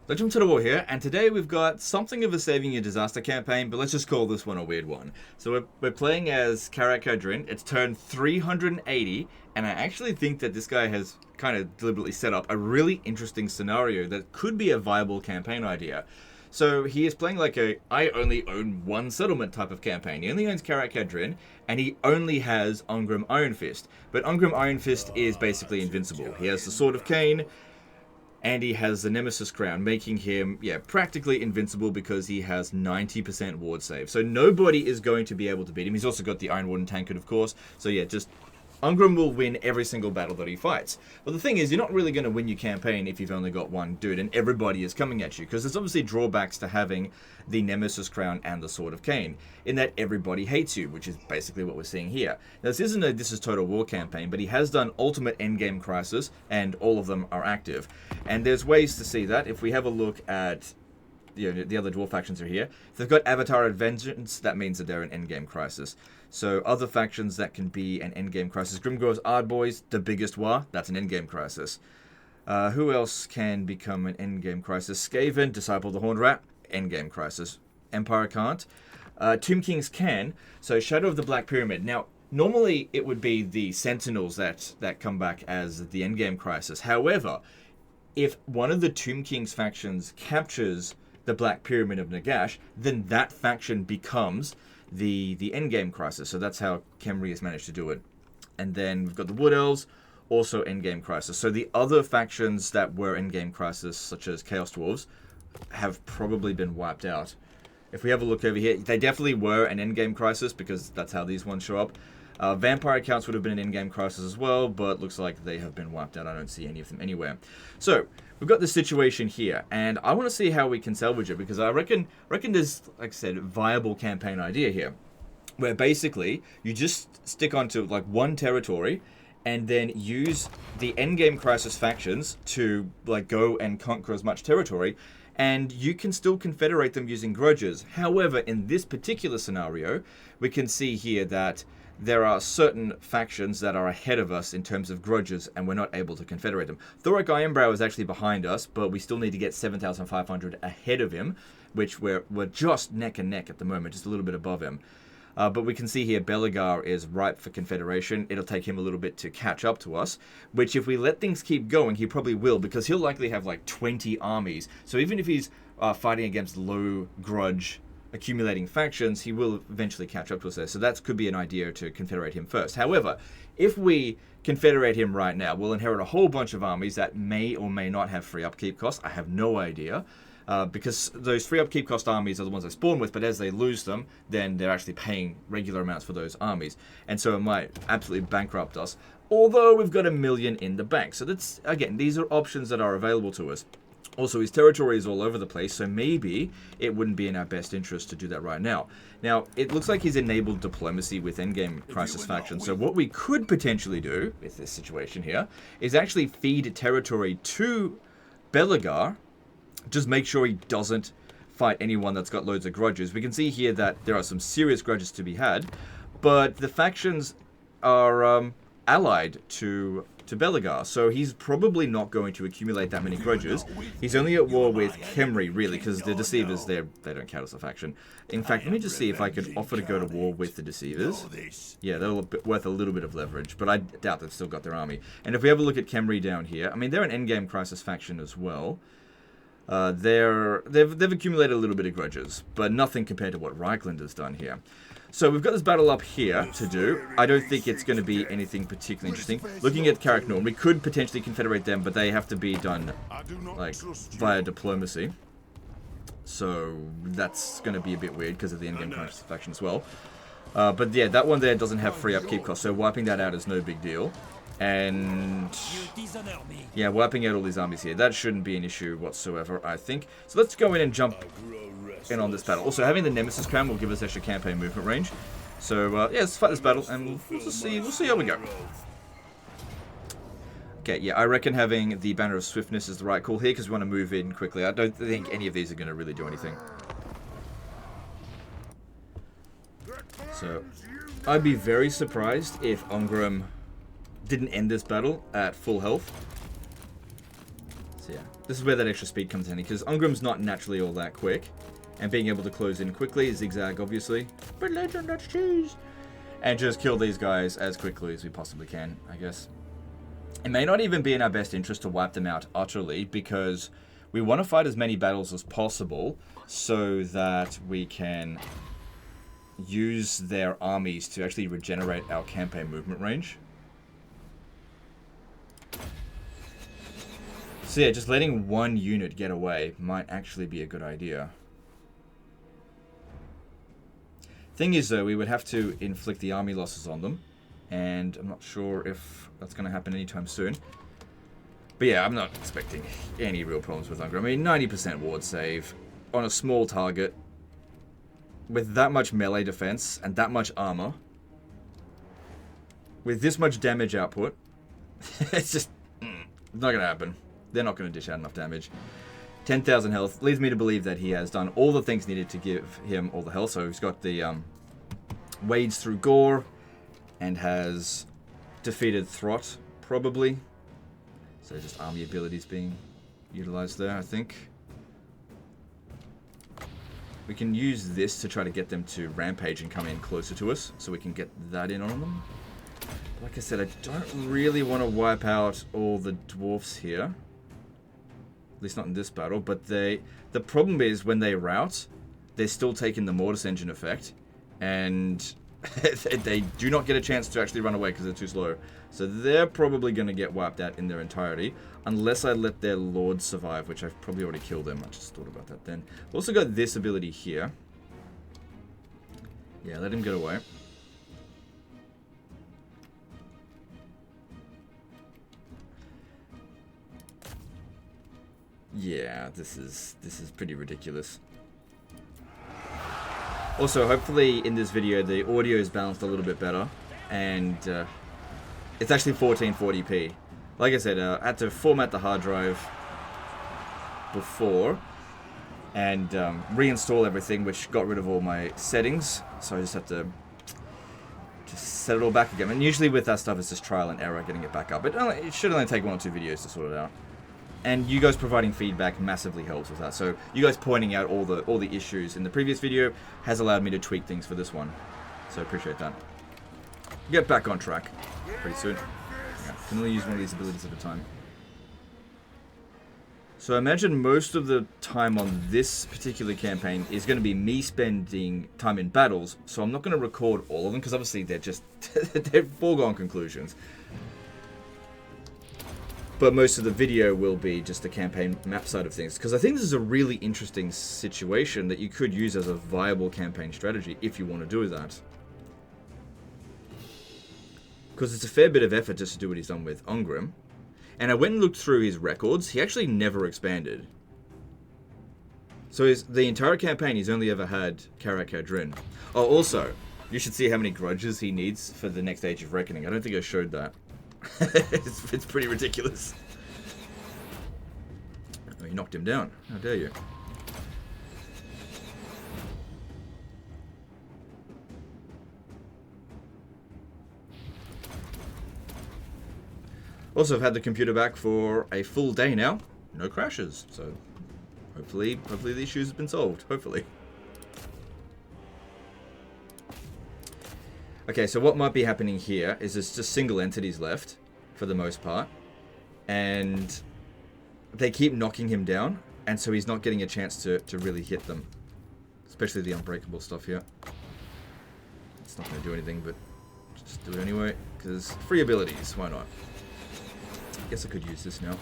Legend to the War here, and today we've got something of a Saving Your Disaster campaign, but let's just call this one a weird one. So we're playing as Karak. It's turn 380, and I actually think that this guy has kind of deliberately set up a really interesting scenario that could be a viable campaign idea. So he is playing like a I only own one settlement type of campaign. He only owns Karak, and he only has Ungrim Iron Fist. But Ungrim Iron Fist is basically invincible. He has the Sword of Cain, and he has the Nemesis Crown, making him, practically invincible because he has 90% ward save. So nobody is going to be able to beat him. He's also got the Iron Warden Tankard, of course. So yeah, just Ungrim will win every single battle that he fights. But the thing is, you're not really going to win your campaign if you've only got one dude and everybody is coming at you, because there's obviously drawbacks to having the Nemesis Crown and the Sword of Cain, in that everybody hates you, which is basically what we're seeing here. Now, this isn't a This Is Total War campaign, but he has done Ultimate Endgame Crisis, and all of them are active. And there's ways to see that. If we have a look at the other dwarf factions are here. If they've got Avatar of Vengeance, that means that they're an endgame crisis. So other factions that can be an endgame crisis. Grimgor's Ardboys, the biggest war, that's an endgame crisis. Who else can become an endgame crisis? Skaven, Disciple of the Horned Rat, endgame crisis. Empire can't. Tomb Kings can. So Shadow of the Black Pyramid. Now, normally it would be the Sentinels that come back as the endgame crisis. However, if one of the Tomb Kings factions captures the Black Pyramid of Nagash, then that faction becomes the endgame crisis. So that's how Khemri has managed to do it. And then we've got the Wood Elves, also endgame crisis. So the other factions that were endgame crisis, such as Chaos Dwarves, have probably been wiped out. If we have a look over here, they definitely were an endgame crisis because that's how these ones show up. Vampire accounts would have been an in-game crisis as well, but looks like they have been wiped out. I don't see any of them anywhere. So we've got this situation here, and I want to see how we can salvage it, because I reckon there's, like I said, viable campaign idea here, where basically you just stick onto like one territory and then use the endgame crisis factions to like go and conquer as much territory, and you can still confederate them using grudges. However, in this particular scenario, we can see here that there are certain factions that are ahead of us in terms of grudges, and we're not able to confederate them. Thoric Ironbrow is actually behind us, but we still need to get 7,500 ahead of him, which we're just neck and neck at the moment, just a little bit above him. But we can see here Belegar is ripe for confederation. It'll take him a little bit to catch up to us, which if we let things keep going, he probably will, because he'll likely have like 20 armies. So even if he's fighting against low grudge accumulating factions, he will eventually catch up to us there. So that could be an idea to confederate him first. However, if we confederate him right now, we'll inherit a whole bunch of armies that may or may not have free upkeep costs. I have no idea. Because those free upkeep cost armies are the ones they spawn with, but as they lose them, then they're actually paying regular amounts for those armies. And so it might absolutely bankrupt us, although we've got 1 million in the bank. So that's, again, these are options that are available to us. Also, his territory is all over the place, so maybe it wouldn't be in our best interest to do that right now. Now, it looks like he's enabled diplomacy with endgame crisis factions, so what we could potentially do with this situation here is actually feed territory to Belegar. Just make sure he doesn't fight anyone that's got loads of grudges. We can see here that there are some serious grudges to be had, but the factions are allied to Belegar, so he's probably not going to accumulate that many grudges. He's only at war with Khemri, really, because the Deceivers, they don't count as a faction. In fact, let me just see if I could offer to go to war with the Deceivers. Yeah, they're worth a little bit of leverage, but I doubt they've still got their army. And if we have a look at Khemri down here, I mean, they're an endgame crisis faction as well. They've accumulated a little bit of grudges, but nothing compared to what Reichland has done here. So we've got this battle up here to do. I don't think it's going to be anything particularly interesting. Looking at Karak Norn, we could potentially confederate them, but they have to be done like via diplomacy. So that's going to be a bit weird because of the endgame crisis faction as well. But yeah, that one there doesn't have free upkeep costs, so wiping that out is no big deal. And yeah, wiping out all these armies here, that shouldn't be an issue whatsoever, I think. So let's go in and jump in on this battle. Also, having the Nemesis Crown will give us extra campaign movement range. So yeah, let's fight this battle, and we'll see how we go. Okay, yeah, I reckon having the Banner of Swiftness is the right call here, because we want to move in quickly. I don't think any of these are going to really do anything. So I'd be very surprised if Ungrim didn't end this battle at full health. So yeah, this is where that extra speed comes in, because Ungrim's not naturally all that quick, and being able to close in quickly, zigzag obviously, but legend, that's cheese, and just kill these guys as quickly as we possibly can, I guess. It may not even be in our best interest to wipe them out utterly, because we want to fight as many battles as possible so that we can use their armies to actually regenerate our campaign movement range. So yeah, just letting one unit get away might actually be a good idea. Thing is though, we would have to inflict the army losses on them, and I'm not sure if that's going to happen anytime soon. But yeah, I'm not expecting any real problems with Ungrim. I mean, 90% ward save on a small target with that much melee defense and that much armor, with this much damage output, it's just not going to happen. They're not going to dish out enough damage. 10,000 health leads me to believe that he has done all the things needed to give him all the health. So he's got the wades through gore and has defeated Throt, probably. So just army abilities being utilized there, I think. We can use this to try to get them to rampage and come in closer to us, so we can get that in on them. But like I said, I don't really want to wipe out all the dwarfs here. At least not in this battle, but the problem is when they rout, they're still taking the Mortis Engine effect, and they do not get a chance to actually run away because they're too slow. So they're probably going to get wiped out in their entirety, unless I let their Lord survive, which I've probably already killed them. I just thought about that then. We've also got this ability here. Yeah, let him get away. Yeah, this is pretty ridiculous. Also, hopefully in this video the audio is balanced a little bit better, and it's actually 1440p. Like I said, I had to format the hard drive before and reinstall everything, which got rid of all my settings. So I just have to set it all back again. And usually with that stuff, it's just trial and error getting it back up. It should only take 1 or 2 videos to sort it out. And you guys providing feedback massively helps with that. So you guys pointing out all the issues in the previous video has allowed me to tweak things for this one. So I appreciate that. Get back on track pretty soon. Yeah, can only use one of these abilities at a time. So I imagine most of the time on this particular campaign is going to be me spending time in battles. So I'm not going to record all of them because obviously they're just they're foregone conclusions. But most of the video will be just the campaign map side of things. Because I think this is a really interesting situation that you could use as a viable campaign strategy if you want to do that. Because it's a fair bit of effort just to do what he's done with Ungrim. And I went and looked through his records. He actually never expanded. So the entire campaign, he's only ever had Karak Kadrin. Oh, also, you should see how many grudges he needs for the next Age of Reckoning. I don't think I showed that. it's pretty ridiculous. Oh, you knocked him down. How dare you? Also, I've had the computer back for a full day now. No crashes. So, hopefully the issue has been solved. Hopefully. Okay, so what might be happening here is there's just single entities left, for the most part, and they keep knocking him down, and so he's not getting a chance to really hit them, especially the unbreakable stuff here. It's not going to do anything, but just do it anyway, because free abilities, why not? Guess I could use this now.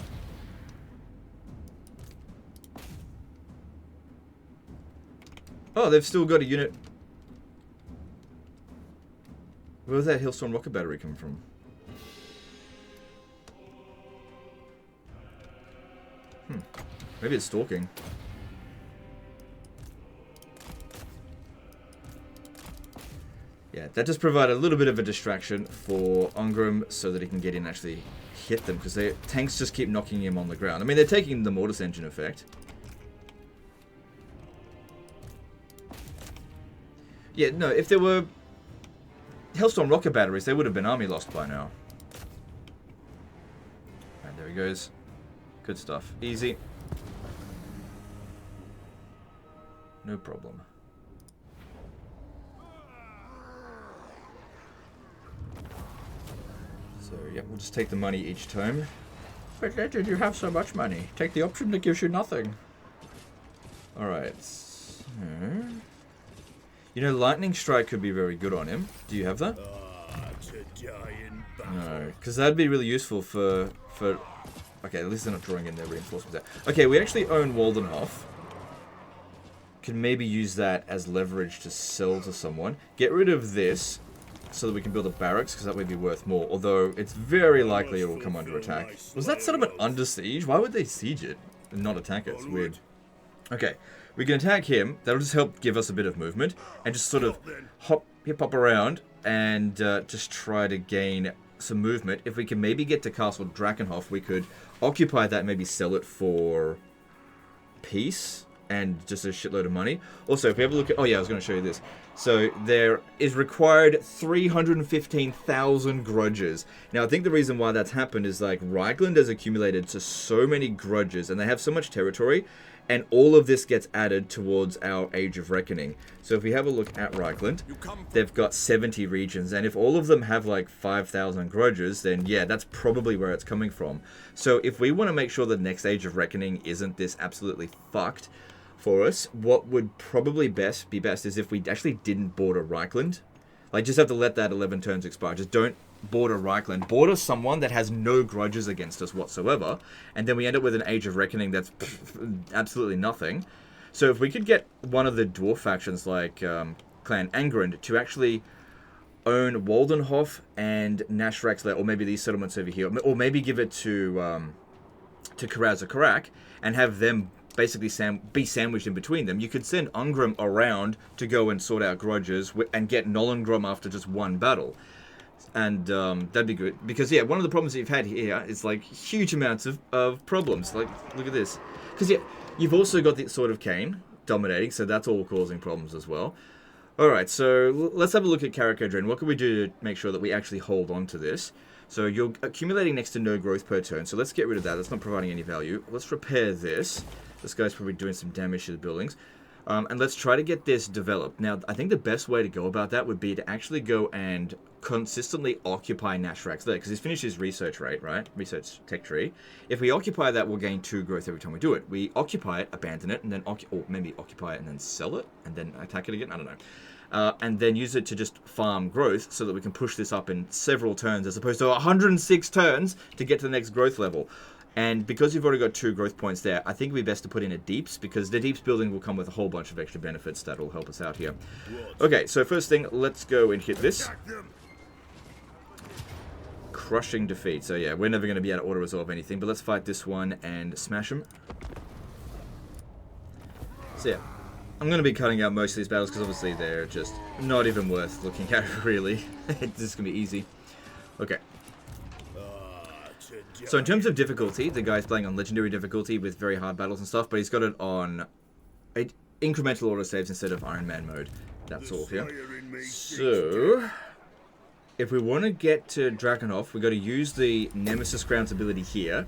Oh, they've still got a unit. Where was that Hailstorm rocket battery coming from? Maybe it's stalking. Yeah, that just provided a little bit of a distraction for Ungrim so that he can get in and actually hit them, because the tanks just keep knocking him on the ground. I mean, they're taking the Mortis Engine effect. Yeah, no, if there were Hailstorm rocket batteries, they would have been army lost by now. And there he goes. Good stuff. Easy. No problem. So, yeah, we'll just take the money each time. But why did you have so much money? Take the option that gives you nothing. Alright. So, you know, Lightning Strike could be very good on him. Do you have that? No, because that'd be really useful for... Okay, at least they're not drawing in their reinforcements there. Okay, we actually own Waldenhof. Can maybe use that as leverage to sell to someone. Get rid of this so that we can build a barracks, because that would be worth more. Although, it's very likely it will come under attack. Was that settlement under siege? Why would they siege it and not attack it? It's weird. Okay, we can attack him. That'll just help give us a bit of movement. And just sort of hop around and just try to gain some movement. If we can maybe get to Castle Drakenhof, we could occupy that, maybe sell it for peace and just a shitload of money. Also, if we have a look at... Oh yeah, I was going to show you this. So there is required 315,000 grudges. Now, I think the reason why that's happened is like Reichland has accumulated to so many grudges and they have so much territory, and all of this gets added towards our Age of Reckoning. So if we have a look at Reichland, they've got 70 regions, and if all of them have like 5,000 grudges, then yeah, that's probably where it's coming from. So if we want to make sure the next Age of Reckoning isn't this absolutely fucked for us, what would probably be best is if we actually didn't border Reichland. Like, just have to let that 11 turns expire. Just don't border Reichland. Border someone that has no grudges against us whatsoever, and then we end up with an Age of Reckoning that's absolutely nothing. So if we could get one of the dwarf factions like Clan Angrand to actually own Waldenhof and Nashraxler, or maybe these settlements over here, or maybe give it to Karaz-Karak and have them basically be sandwiched in between them. You could send Ungrim around to go and sort out grudges and get Nollengrim after just one battle. And that'd be good. Because, yeah, one of the problems that you've had here is, like, huge amounts of problems. Like, look at this. Because, yeah, you've also got the Sword of Cain dominating, so that's all causing problems as well. Alright, so let's have a look at Karak-Odrin. What can we do to make sure that we actually hold on to this? So you're accumulating next to no growth per turn, so let's get rid of that. That's not providing any value. Let's repair this. This guy's probably doing some damage to the buildings. And let's try to get this developed. Now, I think the best way to go about that would be to actually go and consistently occupy Nashrax there, because he's finished his research rate, right? Research tech tree. If we occupy that, we'll gain 2 growth every time we do it. We occupy it, abandon it, and then or maybe occupy it and then sell it, and then attack it again. I don't know. And then use it to just farm growth so that we can push this up in several turns as opposed to 106 turns to get to the next growth level. And because you've already got 2 growth points there, I think it would be best to put in a deeps, because the deeps building will come with a whole bunch of extra benefits that will help us out here. Okay, so first thing, let's go and hit this. Crushing defeat. So yeah, we're never going to be able to auto-resolve anything, but let's fight this one and smash him. So yeah, I'm going to be cutting out most of these battles because obviously they're just not even worth looking at, really. This is going to be easy. Okay. So in terms of difficulty, the guy's playing on legendary difficulty with very hard battles and stuff, but he's got it on incremental autosaves instead of Iron Man mode. That's all here. So, if we want to get to Drakenhof, we've got to use the Nemesis Crown's ability here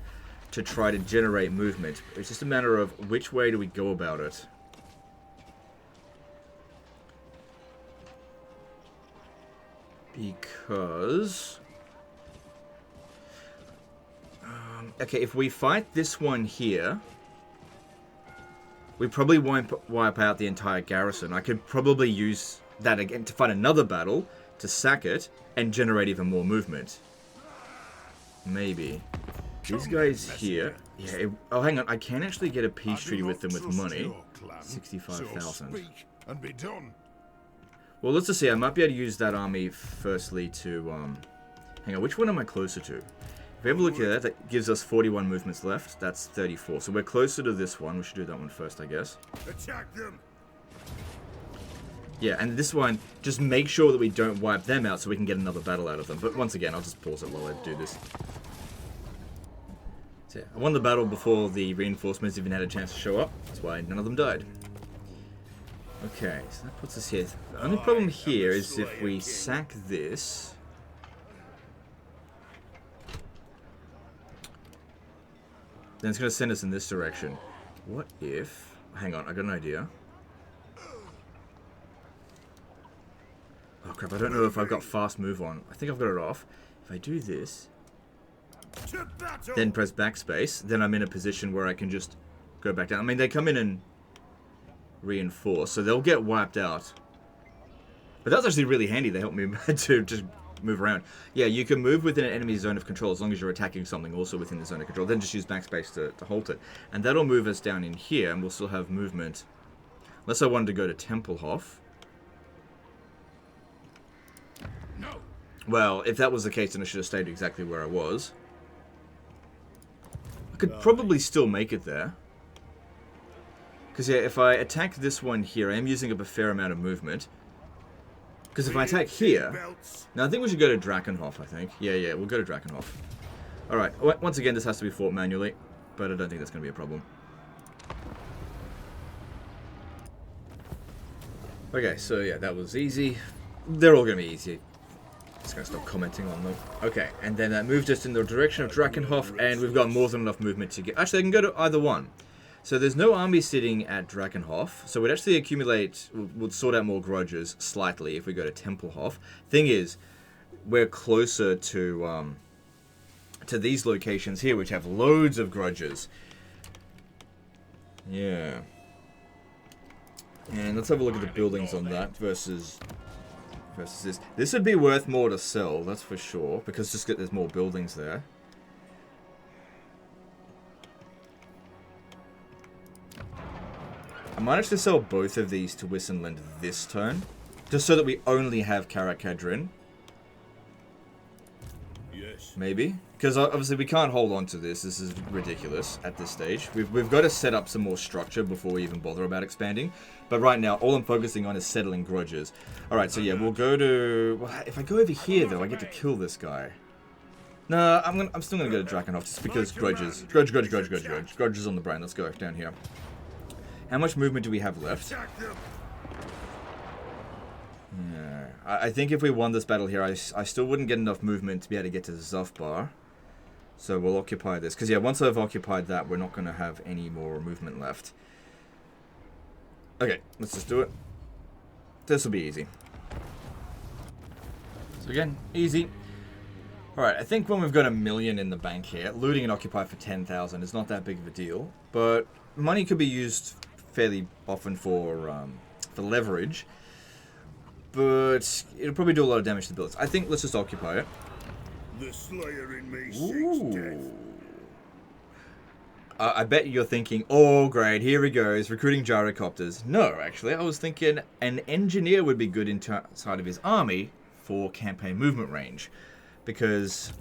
to try to generate movement. It's just a matter of which way do we go about it. Because... okay, if we fight this one here, we probably won't wipe out the entire garrison. I could probably use that again to fight another battle, to sack it, and generate even more movement. Maybe. These guys here... yeah. Oh, hang on. I can actually get a peace treaty with them with money. 65,000. Well, let's just see. I might be able to use that army firstly to... hang on. Which one am I closer to? If we have a look at that, that gives us 41 movements left. That's 34. So we're closer to this one. We should do that one first, I guess. Attack them. Yeah, and this one, just make sure that we don't wipe them out so we can get another battle out of them. But once again, I'll just pause it while I do this. So yeah, I won the battle before the reinforcements even had a chance to show up. That's why none of them died. Okay, so that puts us here. The only problem here is if we sack this... then it's going to send us in this direction. What if... Hang on, I got an idea. Oh crap, I don't know if I've got fast move on. I think I've got it off. If I do this, then press backspace, then I'm in a position where I can just go back down. I mean, they come in and reinforce, so they'll get wiped out. But that's actually really handy. They help me to just move around. Yeah, you can move within an enemy's zone of control as long as you're attacking something also within the zone of control. Then just use backspace to halt it. And that'll move us down in here, and we'll still have movement. Unless I wanted to go to Tempelhof. No. Well, if that was the case, then I should have stayed exactly where I was. I could probably still make it there. Because, yeah, if I attack this one here, I am using up a fair amount of movement. Because if I attack here... Now, I think we should go to Drakenhof, I think. Yeah, we'll go to Drakenhof. Alright, once again, this has to be fought manually. But I don't think that's going to be a problem. Okay, so yeah, that was easy. They're all going to be easy. Just going to stop commenting on them. Okay, and then that moved us in the direction of Drakenhof, and we've got more than enough movement to get... Actually, I can go to either one. So there's no army sitting at Drakenhof, so we'd actually accumulate... We'll sort out more grudges slightly if we go to Tempelhof. Thing is, we're closer to these locations here, which have loads of grudges. Yeah. And let's have a look at the buildings on that versus this. This would be worth more to sell, that's for sure, because just there's more buildings there. I might actually sell both of these to Wissenland this turn, just so that we only have Karakadrin. Yes. Maybe. Because obviously we can't hold on to this. This is ridiculous at this stage. We've got to set up some more structure before we even bother about expanding. But right now, all I'm focusing on is settling grudges. Alright, so yeah, we'll go to... Well, if I go over here, though, I get to kill this guy. No, I'm still going to go to Drakenhof, just because grudges. Grudge. Grudges on the brain. Let's go down here. How much movement do we have left? Yeah, I think if we won this battle here, I still wouldn't get enough movement to be able to get to Zufbar. So we'll occupy this. Because, yeah, once I've occupied that, we're not going to have any more movement left. Okay, let's just do it. This will be easy. So again, easy. Alright, I think when we've got 1 million in the bank here, looting and occupy for 10,000 is not that big of a deal. But money could be used fairly often for leverage. But it'll probably do a lot of damage to the buildings. I think let's just occupy it. The Slayer in me seeks death. I bet you're thinking, oh great, here he goes, recruiting gyrocopters. No, actually, I was thinking an engineer would be good inside of his army for campaign movement range. Because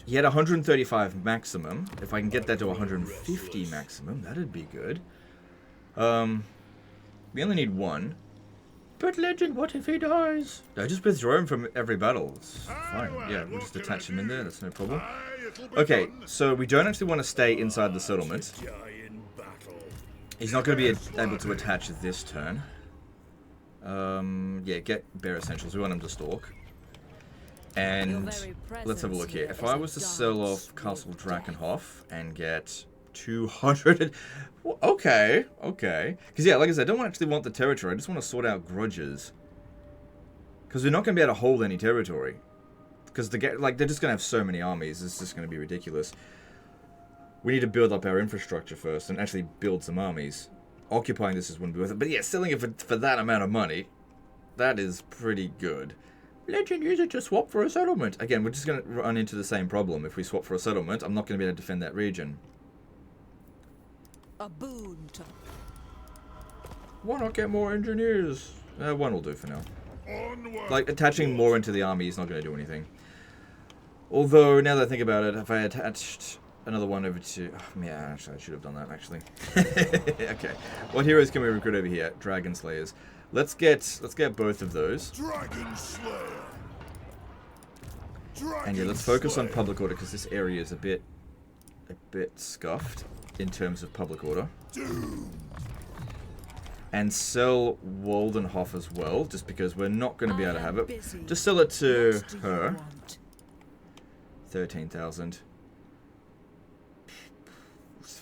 he had 135 maximum. If I can get that to 150 maximum, that'd be good. We only need one. But legend, what if he dies? I just withdraw him from every battle. It's fine. Yeah, we'll just attach him in there. That's no problem. Okay, so we don't actually want to stay inside the settlement. He's not going to be able to attach this turn. Yeah, get bare essentials. We want him to stalk. And let's have a look here. If I was to sell off Castle Drakenhof and get 200... Okay. Because, yeah, like I said, I don't actually want the territory. I just want to sort out grudges. Because we're not going to be able to hold any territory. Because they're just going to have so many armies. It's just going to be ridiculous. We need to build up our infrastructure first and actually build some armies. Occupying this wouldn't be worth it. But, yeah, selling it for that amount of money, that is pretty good. Legend, use it to swap for a settlement. Again, we're just going to run into the same problem. If we swap for a settlement, I'm not going to be able to defend that region. A boon to... Why not get more engineers? One will do for now. Onward. Like, attaching more into the army is not going to do anything. Although, now that I think about it, if I attached another one over to... Oh, yeah, actually, I should have done that, actually. Okay. What heroes can we recruit over here? Dragon Slayers. Let's get both of those. Dragon Slayer. And yeah, let's focus on public order, because this area is a bit scuffed in terms of public order. And sell Waldenhof as well, just because we're not going to be able to have it. Just sell it to her. 13,000.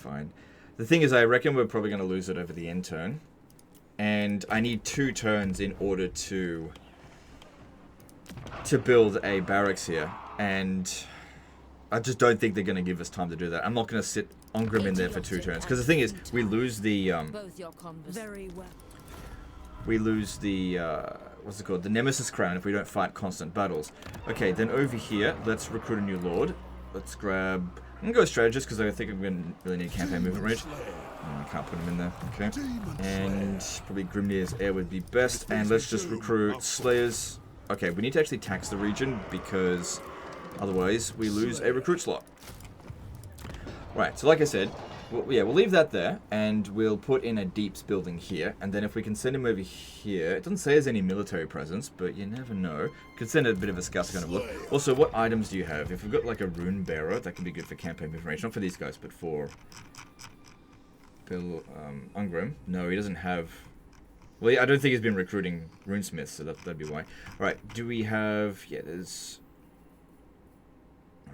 fine. The thing is, I reckon we're probably going to lose it over the end turn. And I need 2 turns in order to build a barracks here. And I just don't think they're going to give us time to do that. I'm not going to sit Ongrim in there for 2 turns. Because the thing is, we lose the... we lose the... what's it called? The Nemesis Crown if we don't fight constant battles. Okay, then over here, let's recruit a new lord. Let's grab... I'm going to go strategist because I think I'm going to really need campaign movement range. I can't put him in there. Okay. And probably Grimnir's heir would be best. And let's just recruit Slayers. Okay, we need to actually tax the region because otherwise we lose a recruit slot. Right, so like I said, we'll leave that there and we'll put in a Deeps building here. And then if we can send him over here, it doesn't say there's any military presence, but you never know. Could send a bit of a scout kind of look. Also, what items do you have? If we've got like a rune bearer, that could be good for campaign information. Not for these guys, but for Bill Ungrim. No, he doesn't have... Well, yeah, I don't think he's been recruiting runesmiths, so that'd be why. Alright, do we have... Yeah, there's... Oh,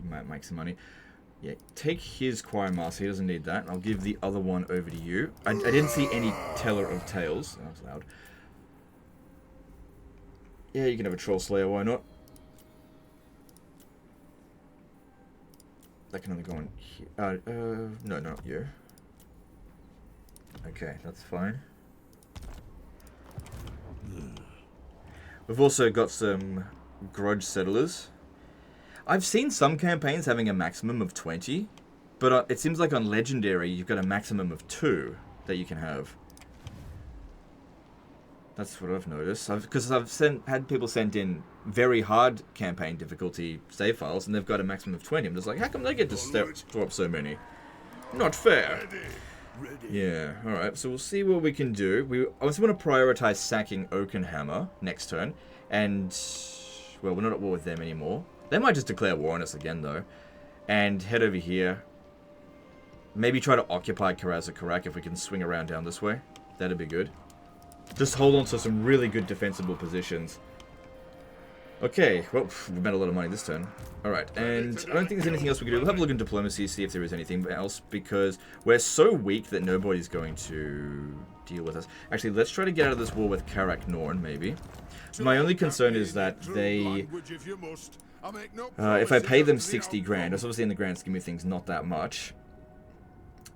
you might make some money. Yeah, take his choir master. He doesn't need that. I'll give the other one over to you. I didn't see any teller of tales. That was loud. Yeah, you can have a troll slayer. Why not? That can only go on here. No, not you. Okay, that's fine. We've also got some Grudge settlers. I've seen some campaigns having a maximum of 20, but it seems like on Legendary you've got a maximum of 2 that you can have. That's what I've noticed. Because I've had people send in very hard campaign difficulty save files, and they've got a maximum of 20. I'm just like, how come they get to store up so many? Not fair. Yeah, alright, so we'll see what we can do. We also want to prioritize sacking Oakenhammer next turn, and, well, we're not at war with them anymore. They might just declare war on us again, though. And head over here. Maybe try to occupy Karaz-Karak if we can swing around down this way. That'd be good. Just hold on to some really good defensible positions. Okay, well, we made a lot of money this turn. Alright, and I don't think there's anything else we can do. We'll have a look in diplomacy, see if there is anything else, because we're so weak that nobody's going to deal with us. Actually, let's try to get out of this war with Karak Norn, maybe. My only concern is that they... if I pay them 60 grand, that's obviously in the grand scheme of things not that much.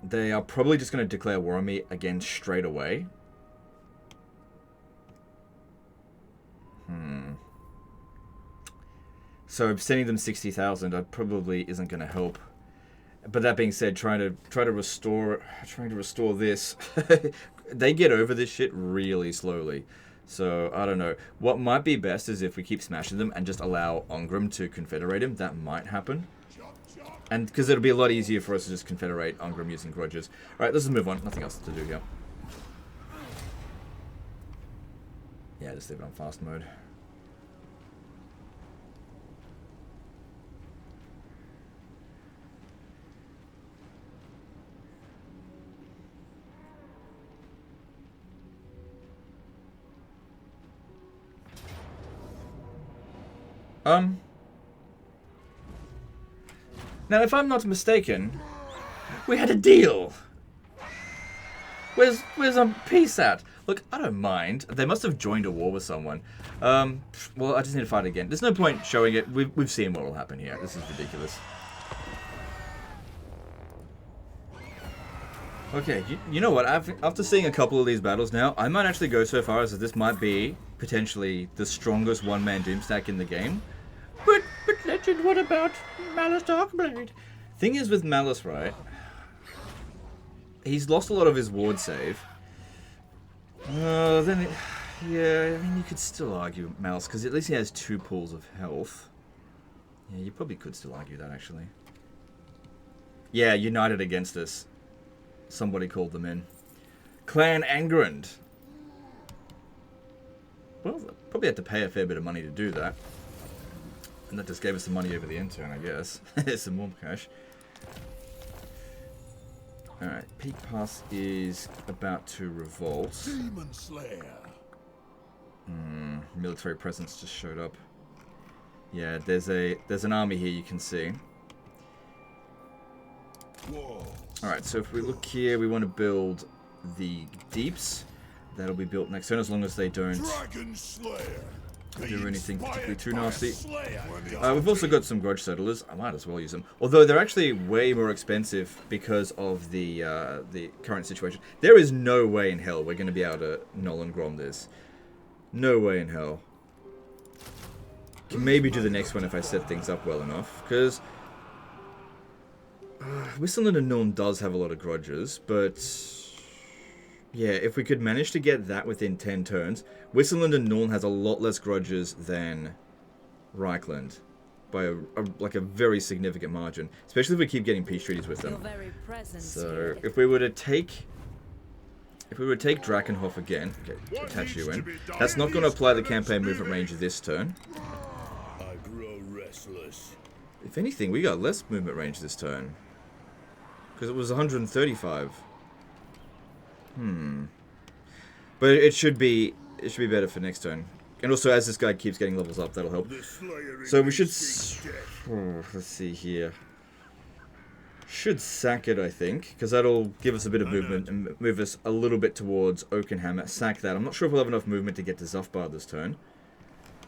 They are probably just going to declare war on me again straight away. So sending them 60,000 probably isn't going to help. But that being said, trying to restore this, they get over this shit really slowly. So I don't know. What might be best is if we keep smashing them and just allow Ongrim to confederate him. That might happen. And because it'll be a lot easier for us to just confederate Ongrim using Grudges. Alright, let's just move on. Nothing else to do here. Yeah, just leave it on fast mode. Now, if I'm not mistaken, we had a deal. Where's peace at? Look, I don't mind. They must have joined a war with someone. Well, I just need to fight again. There's no point showing it. We've seen what will happen here. This is ridiculous. Okay, you know what? After seeing a couple of these battles now, I might actually go so far as that this might be potentially the strongest one-man doom stack in the game. But Legend, what about Malice Darkblade? Thing is with Malice, right? He's lost a lot of his ward save. Yeah, I mean, you could still argue Malice, because at least he has 2 pools of health. Yeah, you probably could still argue that, actually. Yeah, united against us. Somebody called them in. Clan Angrand. Well, probably had to pay a fair bit of money to do that. And that just gave us some money over the end turn, I guess. Some more cash. Alright, Peak Pass is about to revolt. Demon Slayer. Military presence just showed up. Yeah, there's an army here you can see. Alright, so if we look here, we want to build the deeps. That'll be built next turn as long as they don't Dragon Slayer. do anything particularly too nasty. Slayer. We've also got some Grudge settlers. I might as well use them. Although they're actually way more expensive because of the current situation. There is no way in hell we're going to be able to Nolan Grom this. No way in hell. Can maybe do the next one if I set things up well enough. Because Whistleland and Norn does have a lot of Grudges, but yeah, if we could manage to get that within 10 turns, Whistleland and Norn has a lot less Grudges than Reichland by like a very significant margin, especially if we keep getting peace treaties with them. So if we were to take Drakenhof again, okay, attach you in, that's not going to apply the campaign movement range this turn. I grow restless. If anything, we got less movement range this turn. Because it was 135. But it should be better for next turn. And also, as this guy keeps getting levels up, that'll help. So we should... let's see here. Should sack it, I think. Because that'll give us a bit of movement and move us a little bit towards Oakenhammer. Sack that. I'm not sure if we'll have enough movement to get to Zufbar this turn.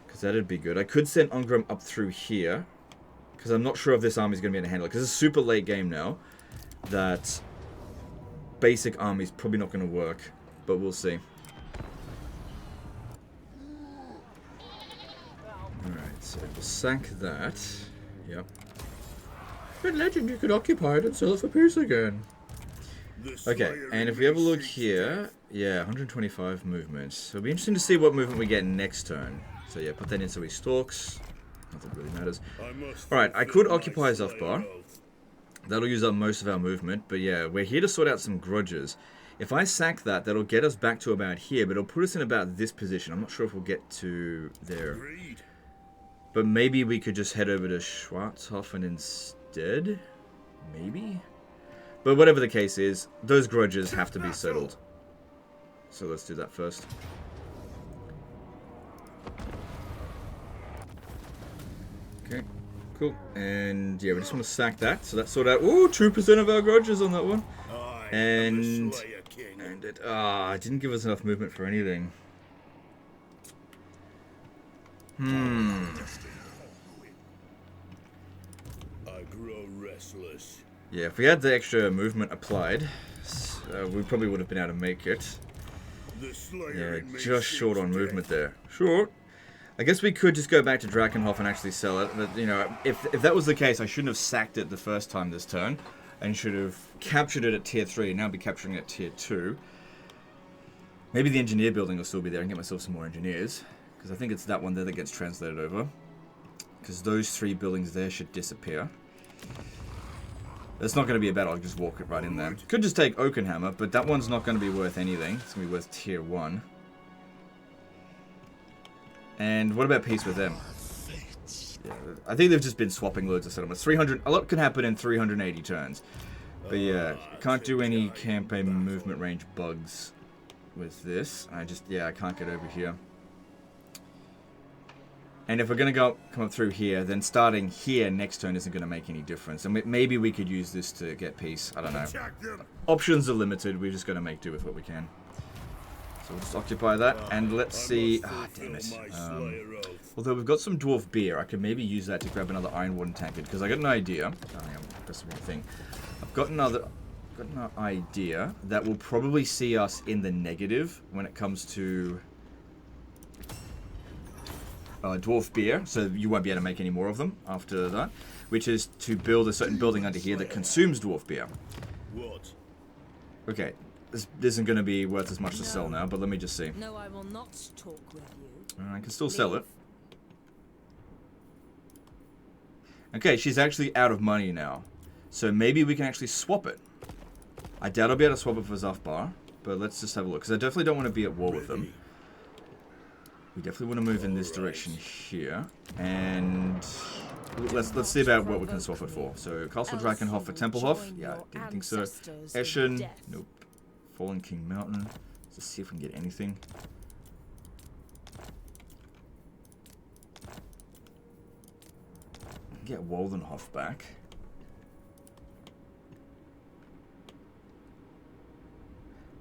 Because that'd be good. I could send Ungrim up through here. Because I'm not sure if this army's going to be able to handle it. Because it's a super late game now. That basic army's probably not going to work. But we'll see. Alright, so we'll sack that. Yep. Good legend, you could occupy it and sell it for peace again. Okay, and if we have a look here, yeah, 125 movement. So it'll be interesting to see what movement we get next turn. So yeah, put that in so he stalks. Nothing really matters. Alright, I could occupy Zufbar. That'll use up most of our movement, but yeah, we're here to sort out some Grudges. If I sack that, that'll get us back to about here, but it'll put us in about this position. I'm not sure if we'll get to there. But maybe we could just head over to Schwarzhofen instead? Maybe? But whatever the case is, those Grudges have to be settled. So let's do that first. Okay, cool. And yeah, we just want to sack that. So that's sort out. Ooh, 2% of our Grudges on that one. And it didn't give us enough movement for anything. I grow restless. Yeah, if we had the extra movement applied, we probably would have been able to make it. Yeah, just short on movement there. Short. I guess we could just go back to Drakenhof and actually sell it, but you know, if that was the case, I shouldn't have sacked it the first time this turn, and should have captured it at tier 3, and now be capturing it at tier 2. Maybe the engineer building will still be there and get myself some more engineers, because I think it's that one there that gets translated over. Because those 3 buildings there should disappear. It's not going to be a battle, I'll just walk it right in there. Could just take Oakenhammer, but that one's not going to be worth anything. It's going to be worth tier 1. And what about peace with them? Yeah, I think they've just been swapping loads of settlements. 300, a lot can happen in 380 turns. But yeah, can't do any campaign movement range bugs with this. I can't get over here. And if we're going to come up through here, then starting here next turn isn't going to make any difference. And maybe we could use this to get peace. I don't know. Options are limited. We're just going to make do with what we can. So we'll just occupy that. And let's see... Ah, damn it. Although we've got some Dwarf Beer, I could maybe use that to grab another Iron Warden tankard. Because I got an idea. Oh, hang on, that's the wrong thing. I've got an idea that will probably see us in the negative when it comes to... Dwarf Beer, so you won't be able to make any more of them after that, which is to build a certain building under here that consumes Dwarf Beer. What? Okay, this isn't going to be worth as much to sell now, but let me just see. No, I will not talk with you. I can still sell it. Okay, she's actually out of money now, so maybe we can actually swap it. I doubt I'll be able to swap it for Zufbar, but let's just have a look, because I definitely don't want to be at war with them. We definitely want to move in this direction here, and let's see about what we can swap it for. So Castle Drakenhof for Templehof, yeah, didn't think so. Eschen, nope. Fallen King Mountain. Let's see if we can get anything. Get Waldenhof back.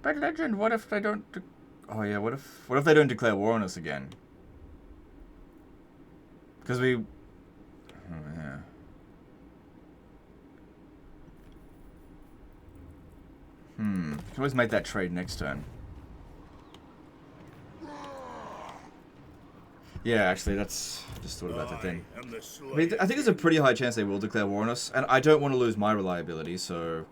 But legend, what if they don't... Oh yeah, what if they don't declare war on us again? Because we... Oh yeah. Can always make that trade next turn. Yeah, actually, that's... Just thought about that thing. I mean, I think there's a pretty high chance they will declare war on us, and I don't want to lose my reliability, so...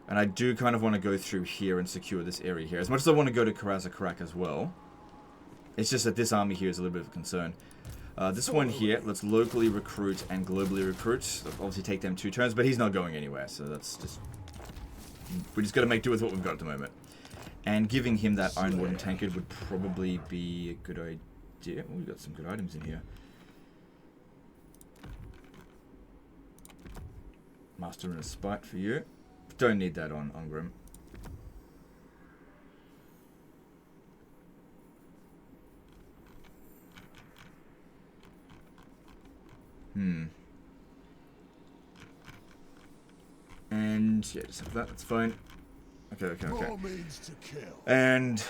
And I do kind of want to go through here and secure this area here. As much as I want to go to Karazakarak as well. It's just that this army here is a little bit of a concern. This one here, let's locally recruit and globally recruit. Obviously take them 2 turns, but he's not going anywhere, so that's just... We just got to make do with what we've got at the moment. And giving him that Iron Warden tankard would probably be a good idea. Oh, we've got some good items in here. Master and a Spite for you. Don't need that on Grim. And yeah, just have that, that's fine. Okay. And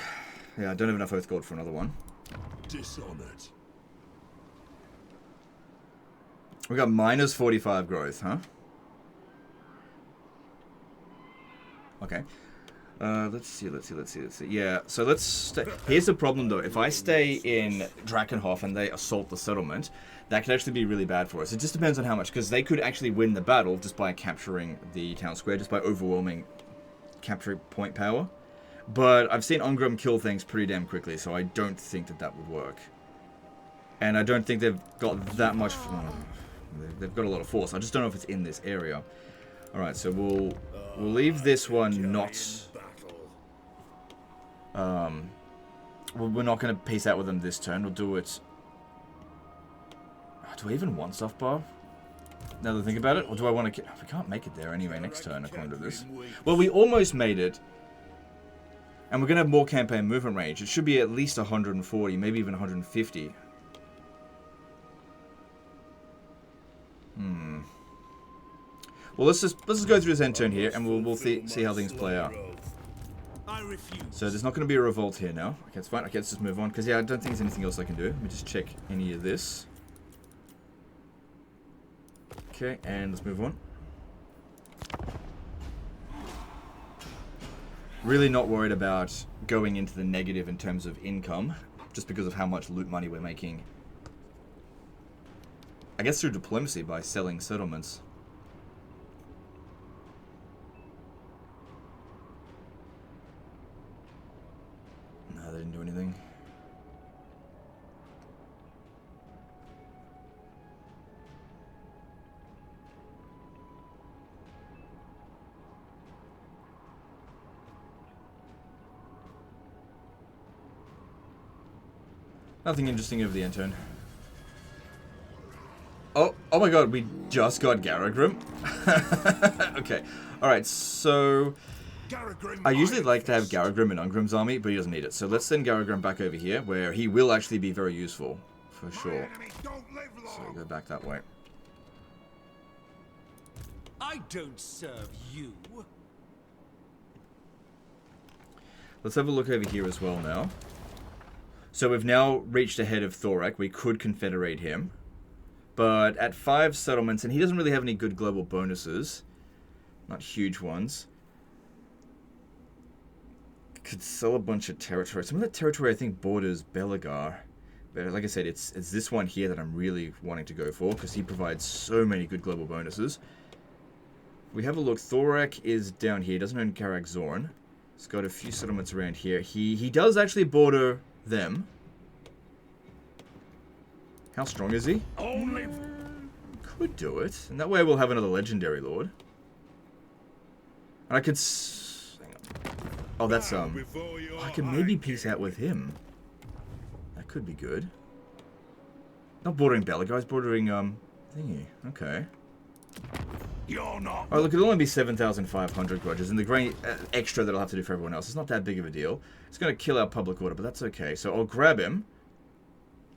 yeah, I don't have enough Oath Gold for another one. Dishonored. We got minus 45 growth, huh? Okay. Let's see. Yeah, so let's stay. Here's the problem though. If I stay in Drakenhof and they assault the settlement, that could actually be really bad for us. It just depends on how much, because they could actually win the battle just by capturing the town square, just by overwhelming capture point power. But I've seen Ungrim kill things pretty damn quickly, so I don't think that that would work. And I don't think they've got that much... They've got a lot of force. I just don't know if it's in this area. Alright, so we'll leave this one not... we're not going to peace out with them this turn. We'll do it... Do I even want soft bar? Now that I think about it, or do I want to... We can't make it there anyway next turn according to this. Well, we almost made it. And we're going to have more campaign movement range. It should be at least 140, maybe even 150. Well, let's just go through this end turn here, and we'll see how things play out. So there's not going to be a revolt here now. Okay, it's fine. Okay, let's just move on, because yeah, I don't think there's anything else I can do. Let me just check any of this. Okay, and let's move on. Really not worried about going into the negative in terms of income, just because of how much loot money we're making. I guess through diplomacy by selling settlements. No, they didn't do anything. Nothing interesting over the end turn. Oh my god, we just got Garagrim. Okay, alright, so... I usually like to have Garagrim in Ungrim's army, but he doesn't need it. So let's send Garagrim back over here, where he will actually be very useful, for sure. So go back that way. I don't serve you. Let's have a look over here as well now. So we've now reached ahead of Thorak. We could confederate him. But at 5 settlements, and he doesn't really have any good global bonuses. Not huge ones. Could sell a bunch of territory. Some of that territory I think borders Belagar. But like I said, it's this one here that I'm really wanting to go for, because he provides so many good global bonuses. We have a look. Thorak is down here. He doesn't own Karak Zorn. He's got a few settlements around here. He does actually border them. How strong is he? Only Could do it. And that way we'll have another legendary lord. And I could... Hang on. Oh, that's, I can maybe peace out with him. That could be good. Not bordering Belagar, it's bordering, thingy. Okay. you're not. Alright, look, it'll only be 7,500 grudges, and the great extra that I'll have to do for everyone else. It's not that big of a deal. It's going to kill our public order, but that's okay. So I'll grab him.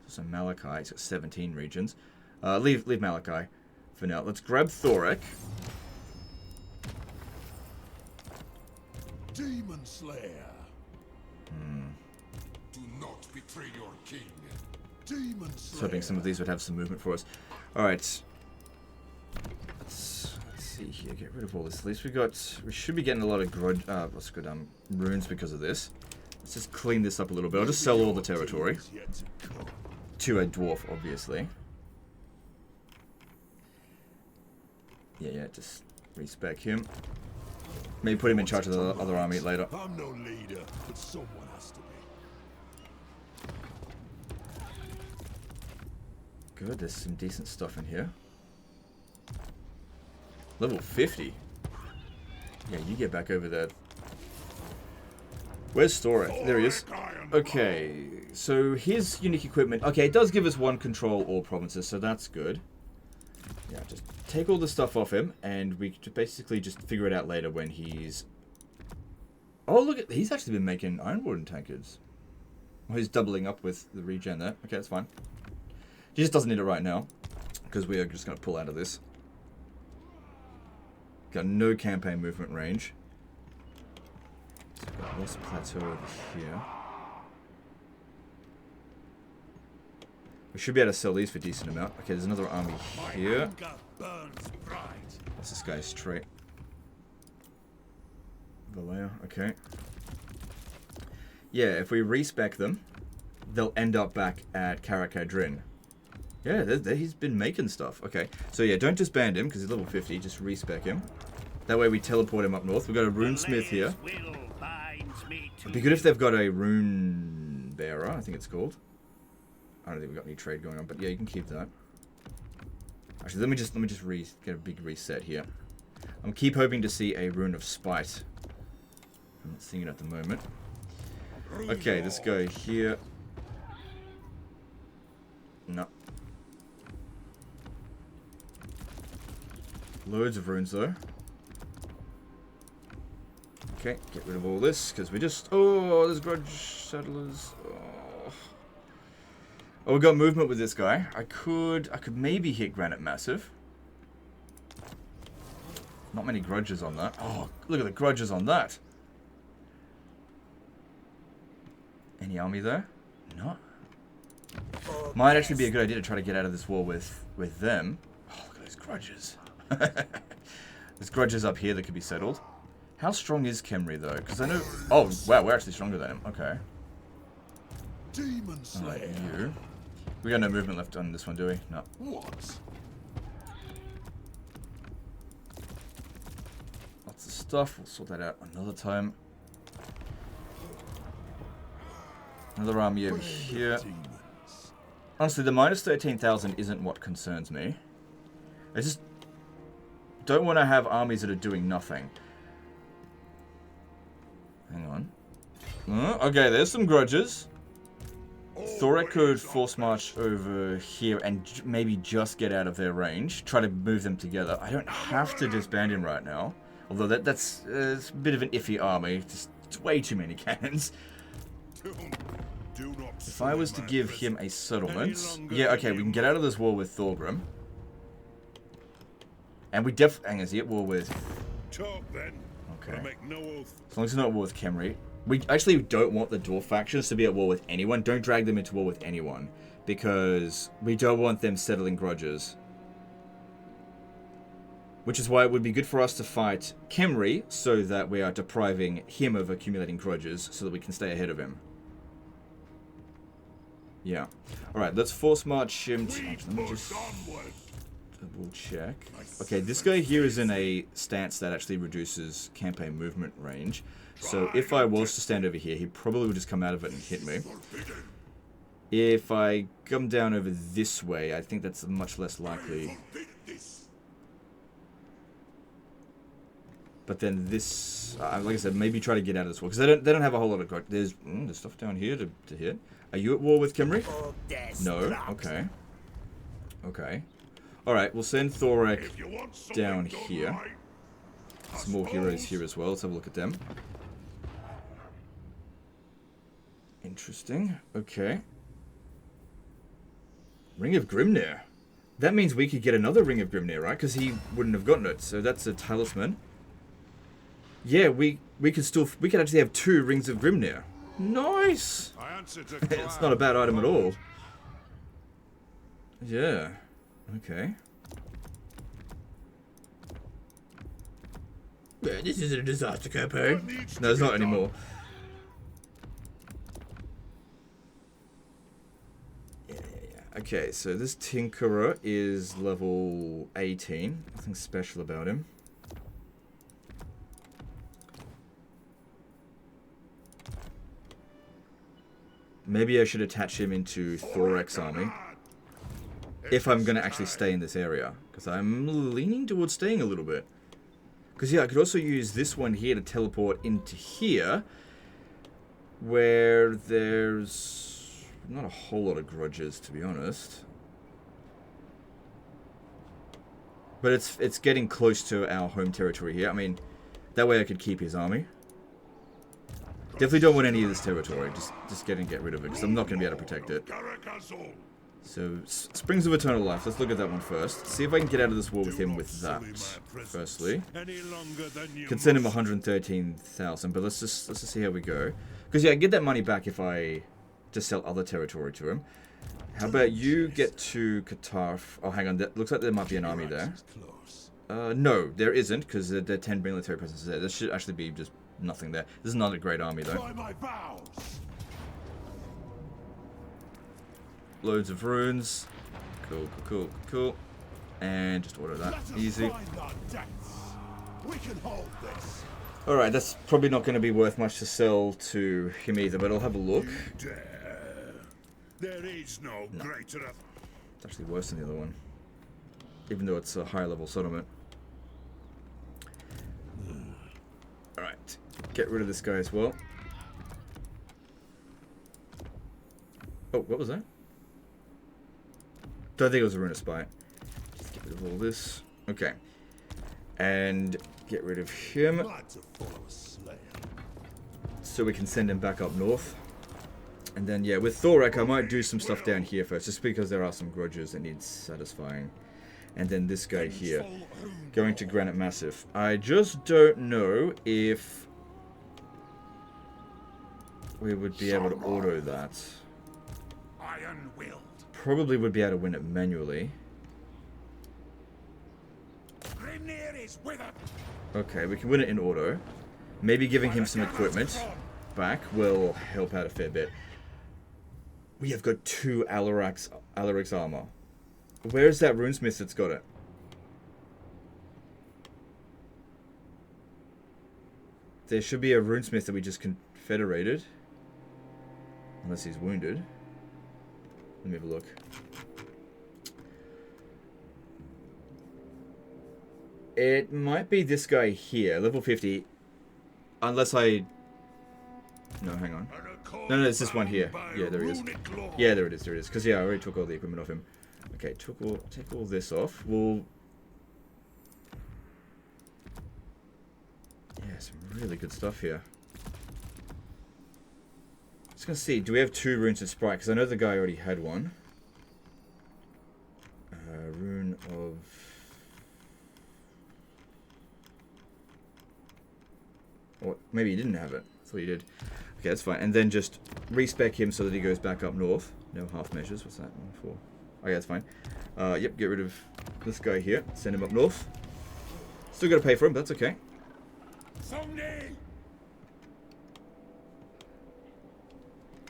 So Malachi, he's got 17 regions. Leave Malachi for now. Let's grab Thorak. Demon Slayer. Do not betray your king. Demon I was Slayer. hoping some of these would have some movement for us. Alright. Let's see here. Get rid of all this. At least we should be getting a lot of runes because of this. Let's just clean this up a little bit. I'll just sell all the territory. To a dwarf, obviously. Yeah, just respec him. Maybe put him in charge of the other army later. I'm no leader, but someone has to be. Good, there's some decent stuff in here. Level 50. Yeah, you get back over there. Where's Storek? There he is. Okay, so his unique equipment. Okay, it does give us one control all provinces, so that's good. Yeah, just take all the stuff off him, and we could basically just figure it out later when he's... Oh, look at... He's actually been making Iron Warden tankards. Well, he's doubling up with the regen there. Okay, that's fine. He just doesn't need it right now, because we are just going to pull out of this. Got no campaign movement range. So we've got this plateau over here. We should be able to sell these for a decent amount. Okay, there's another army here. What's this guy's trait? Vallejo, okay. Yeah, if we respec them, they'll end up back at Karakadrin. Yeah, he's been making stuff. Okay, so yeah, don't disband him because he's level 50. Just respec him. That way we teleport him up north. We've got a runesmith here. It'd be good if they've got a rune bearer, I think it's called. I don't think we've got any trade going on, but yeah, you can keep that. Actually, let me just get a big reset here. I'm keep hoping to see a rune of spite. I'm not seeing it at the moment. Okay, let's go here. No. Loads of runes though. Okay, get rid of all this because we just... Oh, there's Grudge settlers. Oh, we got movement with this guy. I could maybe hit Granite Massive. Not many Grudges on that. Oh, look at the Grudges on that. Any army there? No. Might actually be a good idea to try to get out of this war with them. Oh, look at those Grudges. There's Grudges up here that could be settled. How strong is Khemri though? Because I know... Oh, wow, we're actually stronger than him. Okay. Demon Slayer. Alright, you. We got no movement left on this one, do we? No. What? Lots of stuff. We'll sort that out another time. Another army over here. Honestly, the minus 13,000 isn't what concerns me. I just don't want to have armies that are doing nothing. Hang on. Okay, there's some Grudges. Thorek could force march over here and maybe just get out of their range. Try to move them together. I don't have to disband him right now. Although that's it's a bit of an iffy army. Just it's way too many cannons. If I was to give him a settlement... Yeah, okay, we can get out of this war with Thorgrim. And we hang on, is he at war with... Talk then. Okay. Make no oath. As long as it's not at war with Khemri. We actually don't want the dwarf factions to be at war with anyone. Don't drag them into war with anyone. Because we don't want them settling grudges. Which is why it would be good for us to fight Khemri, so that we are depriving him of accumulating grudges, so that we can stay ahead of him. Yeah. Alright, let's force march him to... Let me just double check. Okay, this guy here is in a stance that actually reduces campaign movement range. So if I was to stand over here, he probably would just come out of it and hit me. If I come down over this way, I think that's much less likely. But then this, like I said, maybe try to get out of this war, because they don't have a whole lot of grudge. There's stuff down here to hit. Are you at war with Khemri? No. Okay. Okay. All right. We'll send Thorek down here. Some more heroes here as well. Let's have a look at them. Interesting. Okay. Ring of Grimnir. That means we could get another Ring of Grimnir, right? Because he wouldn't have gotten it. So that's a talisman. Yeah, we could actually have 2 rings of Grimnir. Nice. I answer to It's not a bad item at all. Yeah. Okay. Yeah, this isn't a disaster campaign. No, it's not anymore. Yeah. Okay, so this Tinkerer is level 18. Nothing special about him. Maybe I should attach him into Thorek's army. If I'm going to actually stay in this area. Because I'm leaning towards staying a little bit. Because, yeah, I could also use this one here to teleport into here. Where there's not a whole lot of grudges, to be honest. But it's getting close to our home territory here. I mean, that way I could keep his army. Definitely don't want any of this territory. Just get rid of it, because I'm not going to be able to protect it. So, Springs of Eternal Life. Let's look at that one first. See if I can get out of this war with him with that. Firstly, can send him 113,000, but let's just see how we go. Because yeah, I get that money back if I just sell other territory to him. How about you get to Qatar? Oh, hang on. That looks like there might be an army there. No, there isn't, because there are 10 military presences there. There should actually be just nothing there. This is not a great army, though. Loads of runes. Cool. And just order that. Easy. Alright, that's probably not going to be worth much to sell to him either, but I'll have a look. There is no greater. It's actually worse than the other one. Even though it's a higher level settlement. Alright. Get rid of this guy as well. Oh, what was that? Don't think it was a Rune of Spite. Just get rid of all this. Okay. And get rid of him. So we can send him back up north. And then, yeah, with Thorek, I might do some stuff down here first. Just because there are some grudges that need satisfying. And then this guy here. Going to Granite Massif. I just don't know if we would be able to auto that. Iron-willed. Probably would be able to win it manually. Grimnir is with it. Okay, we can win it in auto. Maybe giving him some equipment back will help out a fair bit. We have got 2 Alaric's armor. Where's that runesmith that's got it? There should be a runesmith that we just confederated. Unless he's wounded. Let me have a look. It might be this guy here, level 50. Unless I... No, hang on. No, it's this one here. Yeah, there he is. Yeah, there it is. Because, yeah, I already took all the equipment off him. Okay, take all this off. We'll... Yeah, some really good stuff here. Just gonna see, do we have 2 runes of Sprite? Because I know the guy already had one. Rune of... Or maybe he didn't have it. I thought he did. Okay, that's fine. And then just respec him so that he goes back up north. No half measures. What's that one for? Okay, that's fine. Yep, get rid of this guy here. Send him up north. Still got to pay for him, but that's okay.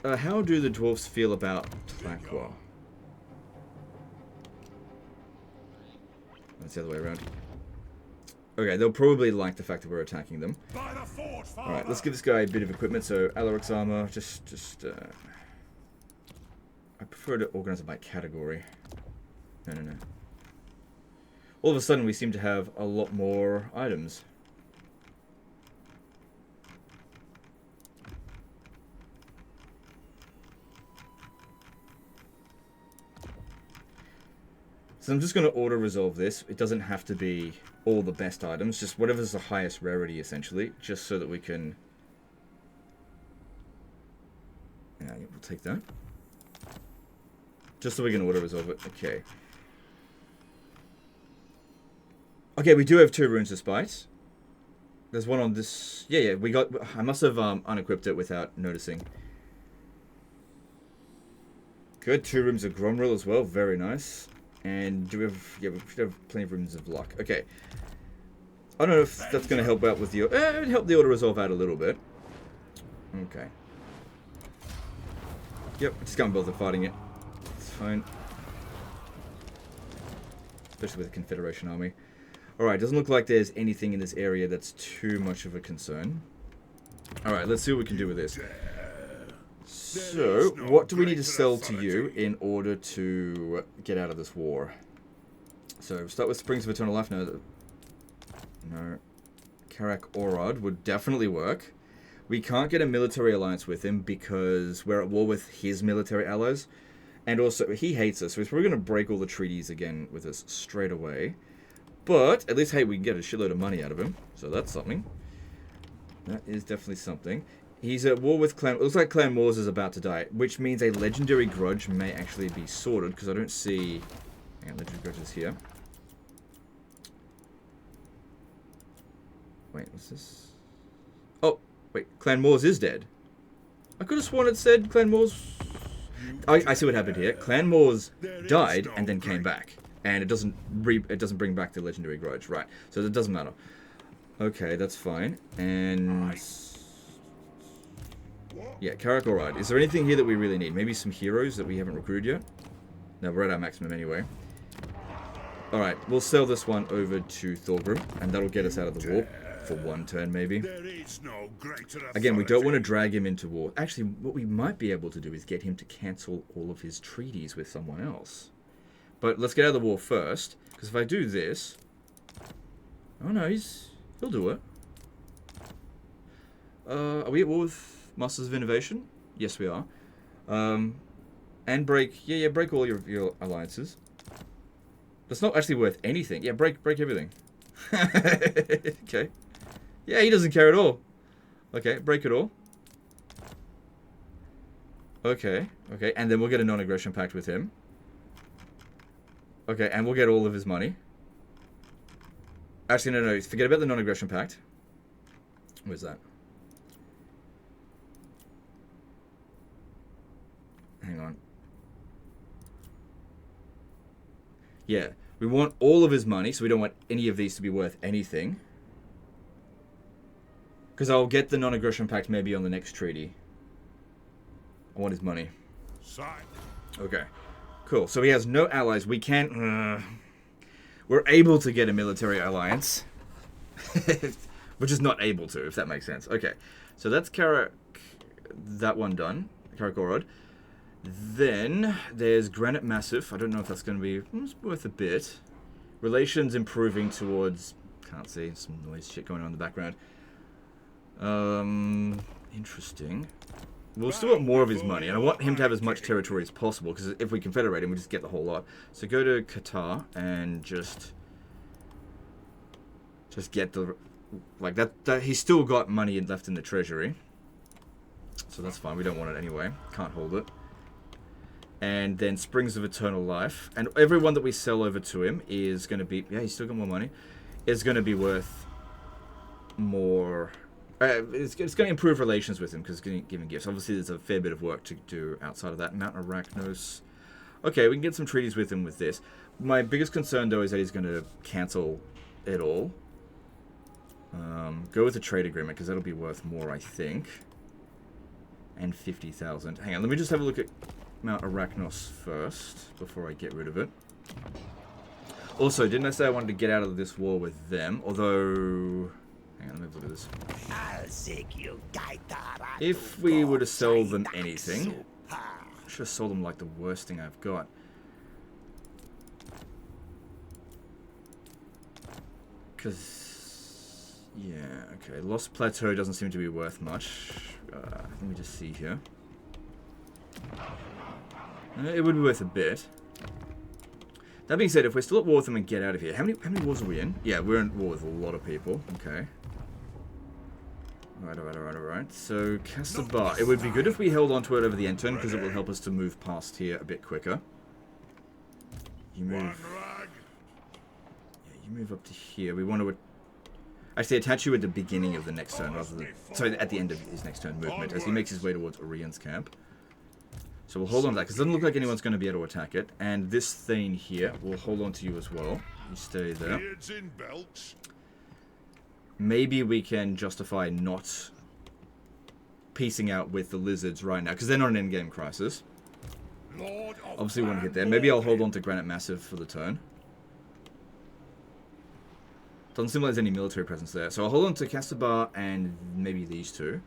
How do the dwarves feel about Tlaqua? That's the other way around. Okay, they'll probably like the fact that we're attacking them. Alright, let's give this guy a bit of equipment. So, Alaric's armor, I prefer to organize it by category. No. All of a sudden, we seem to have a lot more items. So I'm just going to auto-resolve this. It doesn't have to be all the best items, just whatever's the highest rarity, essentially, just so that we can... Yeah, we'll take that. Just so we can auto-resolve it. Okay. Okay, we do have 2 runes of Spite. There's one on this. Yeah, we got. I must have unequipped it without noticing. Good. 2 rooms of Gromril as well. Very nice. And do we have? Yeah, we should have plenty of rooms of luck. Okay. I don't know if that's going to help out with the. It would help the auto resolve out a little bit. Okay. Yep. Just can't bother fighting it. It's fine. Especially with the Confederation army. Alright, doesn't look like there's anything in this area that's too much of a concern. Alright, let's see what we can do with this. So, what do we need to sell to you in order to get out of this war? So, we'll start with Springs of Eternal Life. No. Karak Orad would definitely work. We can't get a military alliance with him because we're at war with his military allies. And also, he hates us, so he's probably going to break all the treaties again with us straight away. But, at least, hey, we can get a shitload of money out of him. So that's something. That is definitely something. He's at war with Clan... It looks like Clan Wars is about to die, which means a legendary grudge may actually be sorted, because I don't see... Hang on, legendary grudges here. Wait, what's this? Oh, wait, Clan Wars is dead. I could have sworn it said Clan Wars... I see what happened here. Clan Wars died and then came back. And it doesn't bring back the legendary grudge, right? So it doesn't matter. Okay, that's fine. And yeah, Karak. Is there anything here that we really need? Maybe some heroes that we haven't recruited yet? No, we're at our maximum anyway. All right, we'll sell this one over to Thorgrim, and that'll get us out of the war for 1 turn, maybe. Again, we don't want to drag him into war. Actually, what we might be able to do is get him to cancel all of his treaties with someone else. But let's get out of the war first, because if I do this... Oh no, he'll do it. Are we at war with Masters of Innovation? Yes, we are. And break... Yeah, break all your alliances. That's not actually worth anything. Yeah, break everything. Okay. Yeah, he doesn't care at all. Okay, break it all. Okay, and then we'll get a non-aggression pact with him. Okay, and we'll get all of his money. Actually, no, forget about the non-aggression pact. Where's that? Hang on. Yeah, we want all of his money, so we don't want any of these to be worth anything. Because I'll get the non-aggression pact maybe on the next treaty. I want his money. Okay. Cool. So he has no allies. We can't... we're able to get a military alliance. Which is not able to, if that makes sense. Okay. So that's Karak... That one done. Karak-Orod. Then there's Granite Massif. I don't know if that's going to be... It's worth a bit. Relations improving towards... Can't see. Some noise shit going on in the background. Interesting. We'll still want more of his money, and I want him to have as much territory as possible, because if we confederate him, we just get the whole lot. So go to Qatar, and just get the... Like, that he's still got money left in the treasury. So that's fine, we don't want it anyway. Can't hold it. And then Springs of Eternal Life. And everyone that we sell over to him is going to be... Yeah, he's still got more money. Is going to be worth more... it's going to improve relations with him because it's going to give him gifts. Obviously, there's a fair bit of work to do outside of that. Mount Arachnos. Okay, we can get some treaties with him with this. My biggest concern, though, is that he's going to cancel it all. Go with a trade agreement because that'll be worth more, I think. And 50,000. Hang on, let me just have a look at Mount Arachnos first before I get rid of it. Also, didn't I say I wanted to get out of this war with them? Although... Hang on, let me look at this. If we were to sell them anything, I should have sold them like the worst thing I've got. Because, yeah, okay. Lost Plateau doesn't seem to be worth much. Let me just see here. It would be worth a bit. That being said, if we're still at war with them and get out of here, how many wars are we in? Yeah, we're in war with a lot of people. Okay. Alright. So, Kasabar. It would be good if we held on to it over the end turn, because it will help us to move past here a bit quicker. You move... Yeah, you move up to here. We want to... Actually, attach you at the beginning of the next turn rather than... Sorry, at the end of his next turn movement as he makes his way towards Orion's camp. So we'll hold on to that because it doesn't look like anyone's going to be able to attack it. And this thing here, we'll hold on to you as well. You stay there. Beards in belts. Maybe we can justify not piecing out with the lizards right now because they're not an endgame crisis. Lord of Obviously, we want to get there. Van Maybe I'll hold Morgan. on to Granite Massive for the turn. Doesn't seem like there's any military presence there. So I'll hold on to Casabar and maybe these two.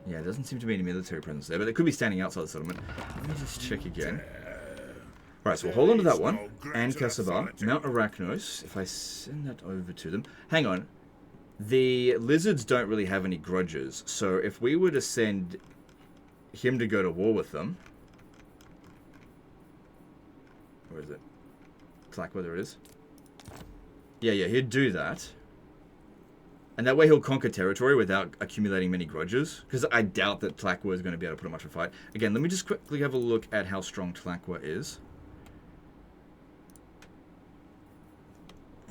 Yeah, there doesn't seem to be any military presence there, but they could be standing outside the settlement. Let me just check again. Right, so we'll hold on to that one. And Casabar. Mount Arachnos. If I send that over to them... Hang on. The lizards don't really have any grudges. So if we were to send him to go to war with them... Where is it? Like where there is. Yeah, he'd do that. And that way he'll conquer territory without accumulating many grudges. Because I doubt that Tlaqua is going to be able to put up much of a fight. Again, let me just quickly have a look at how strong Tlaqua is.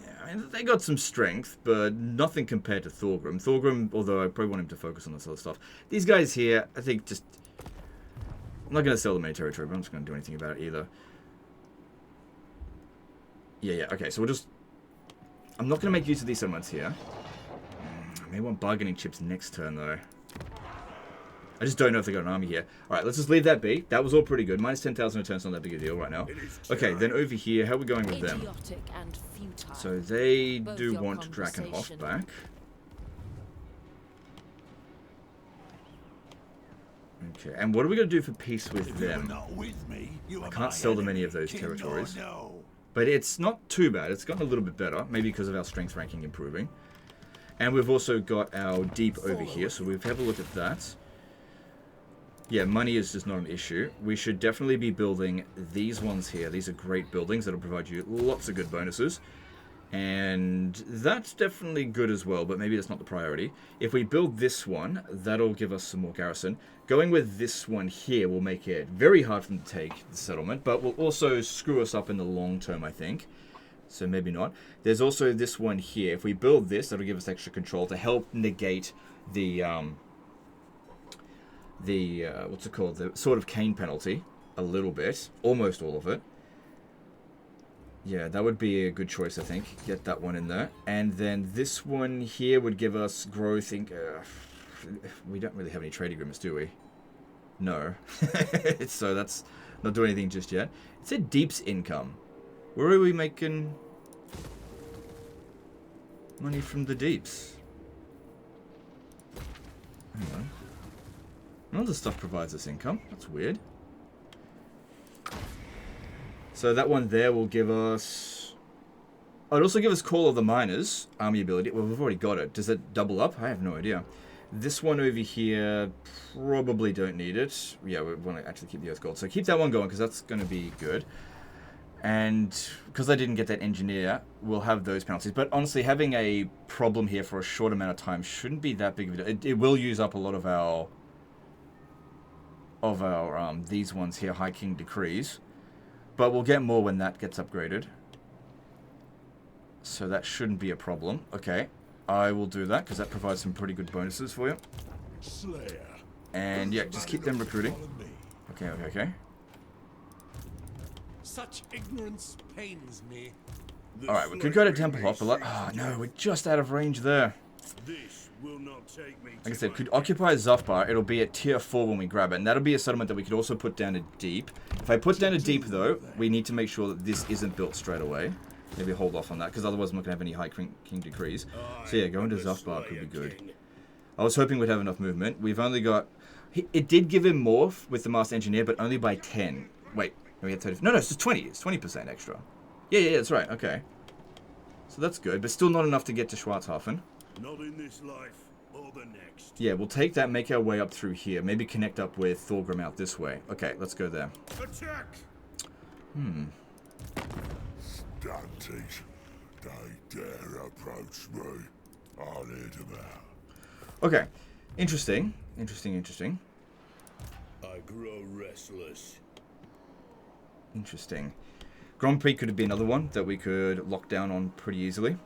Yeah, I mean, they got some strength, but nothing compared to Thorgrim. Thorgrim, although I probably want him to focus on this other stuff. These guys here, I think just... I'm not going to sell them any territory, but I'm not going to do anything about it either. Yeah, okay, so we'll just... I'm not going to make use of these settlements here. I may want bargaining chips next turn, though. I just don't know if they got an army here. Alright, let's just leave that be. That was all pretty good. Minus 10,000 a turn's not that big a deal right now. Okay, then over here, how are we going with them? Idiotic and futile. So they Both do your want Drakenhof conversation back. Okay, and what are we going to do for peace with them? I can't sell them any of those territories. But it's not too bad. It's gotten a little bit better. Maybe because of our strength ranking improving. And we've also got our deep over here. So we'll have a look at that. Yeah, money is just not an issue. We should definitely be building these ones here. These are great buildings that'll provide you lots of good bonuses. And that's definitely good as well, but maybe that's not the priority. If we build this one, that'll give us some more garrison. Going with this one here will make it very hard for them to take the settlement, but will also screw us up in the long term, I think. So maybe not. There's also this one here. If we build this, that'll give us extra control to help negate the what's it called? The sort of cane penalty a little bit. Almost all of it. Yeah, that would be a good choice, I think. Get that one in there. And then this one here would give us growth. We don't really have any trade agreements, do we? No. So that's not doing anything just yet. It said Deep's income. Where are we making money from the Deeps? Hang on. None of the stuff provides us income. That's weird. So that one there will give us... Oh, it'll also give us Call of the Miners, army ability. Well, we've already got it. Does it double up? I have no idea. This one over here, probably don't need it. Yeah, we want to actually keep the Earth Gold. So keep that one going, because that's going to be good. And because I didn't get that engineer, we'll have those penalties. But honestly, having a problem here for a short amount of time shouldn't be that big of a deal. It will use up a lot of our these ones here, High King Decrees. But we'll get more when that gets upgraded. So that shouldn't be a problem. Okay, I will do that because that provides some pretty good bonuses for you. Slayer. And yeah, just keep them recruiting. Okay. Such ignorance pains me. Alright, we could go to Templehof, but like, oh no, we're just out of range there. This will not take me. Like I said, could occupy Zufbar. It'll be at tier 4 when we grab it. And that'll be a settlement that we could also put down to deep. If I put down to deep, though, we need to make sure that this isn't built straight away. Maybe hold off on that, because otherwise I'm not going to have any High King Decrees. So yeah, going to Zufbar could be good. I was hoping we'd have enough movement. We've only got... It did give him more with the Master Engineer, but only by 10. Wait, we had 30... No, it's just 20. It's 20% extra. Yeah, that's right. Okay. So that's good, but still not enough to get to Schwarzhafen. Not in this life or the next. Yeah, we'll take that, make our way up through here. Maybe connect up with Thorgrim out this way. Okay, let's go there. Attack! Stunties, they dare approach me. I'll hit them out. Okay, interesting. I grow restless. Interesting. Grand Prix could be another one that we could lock down on pretty easily.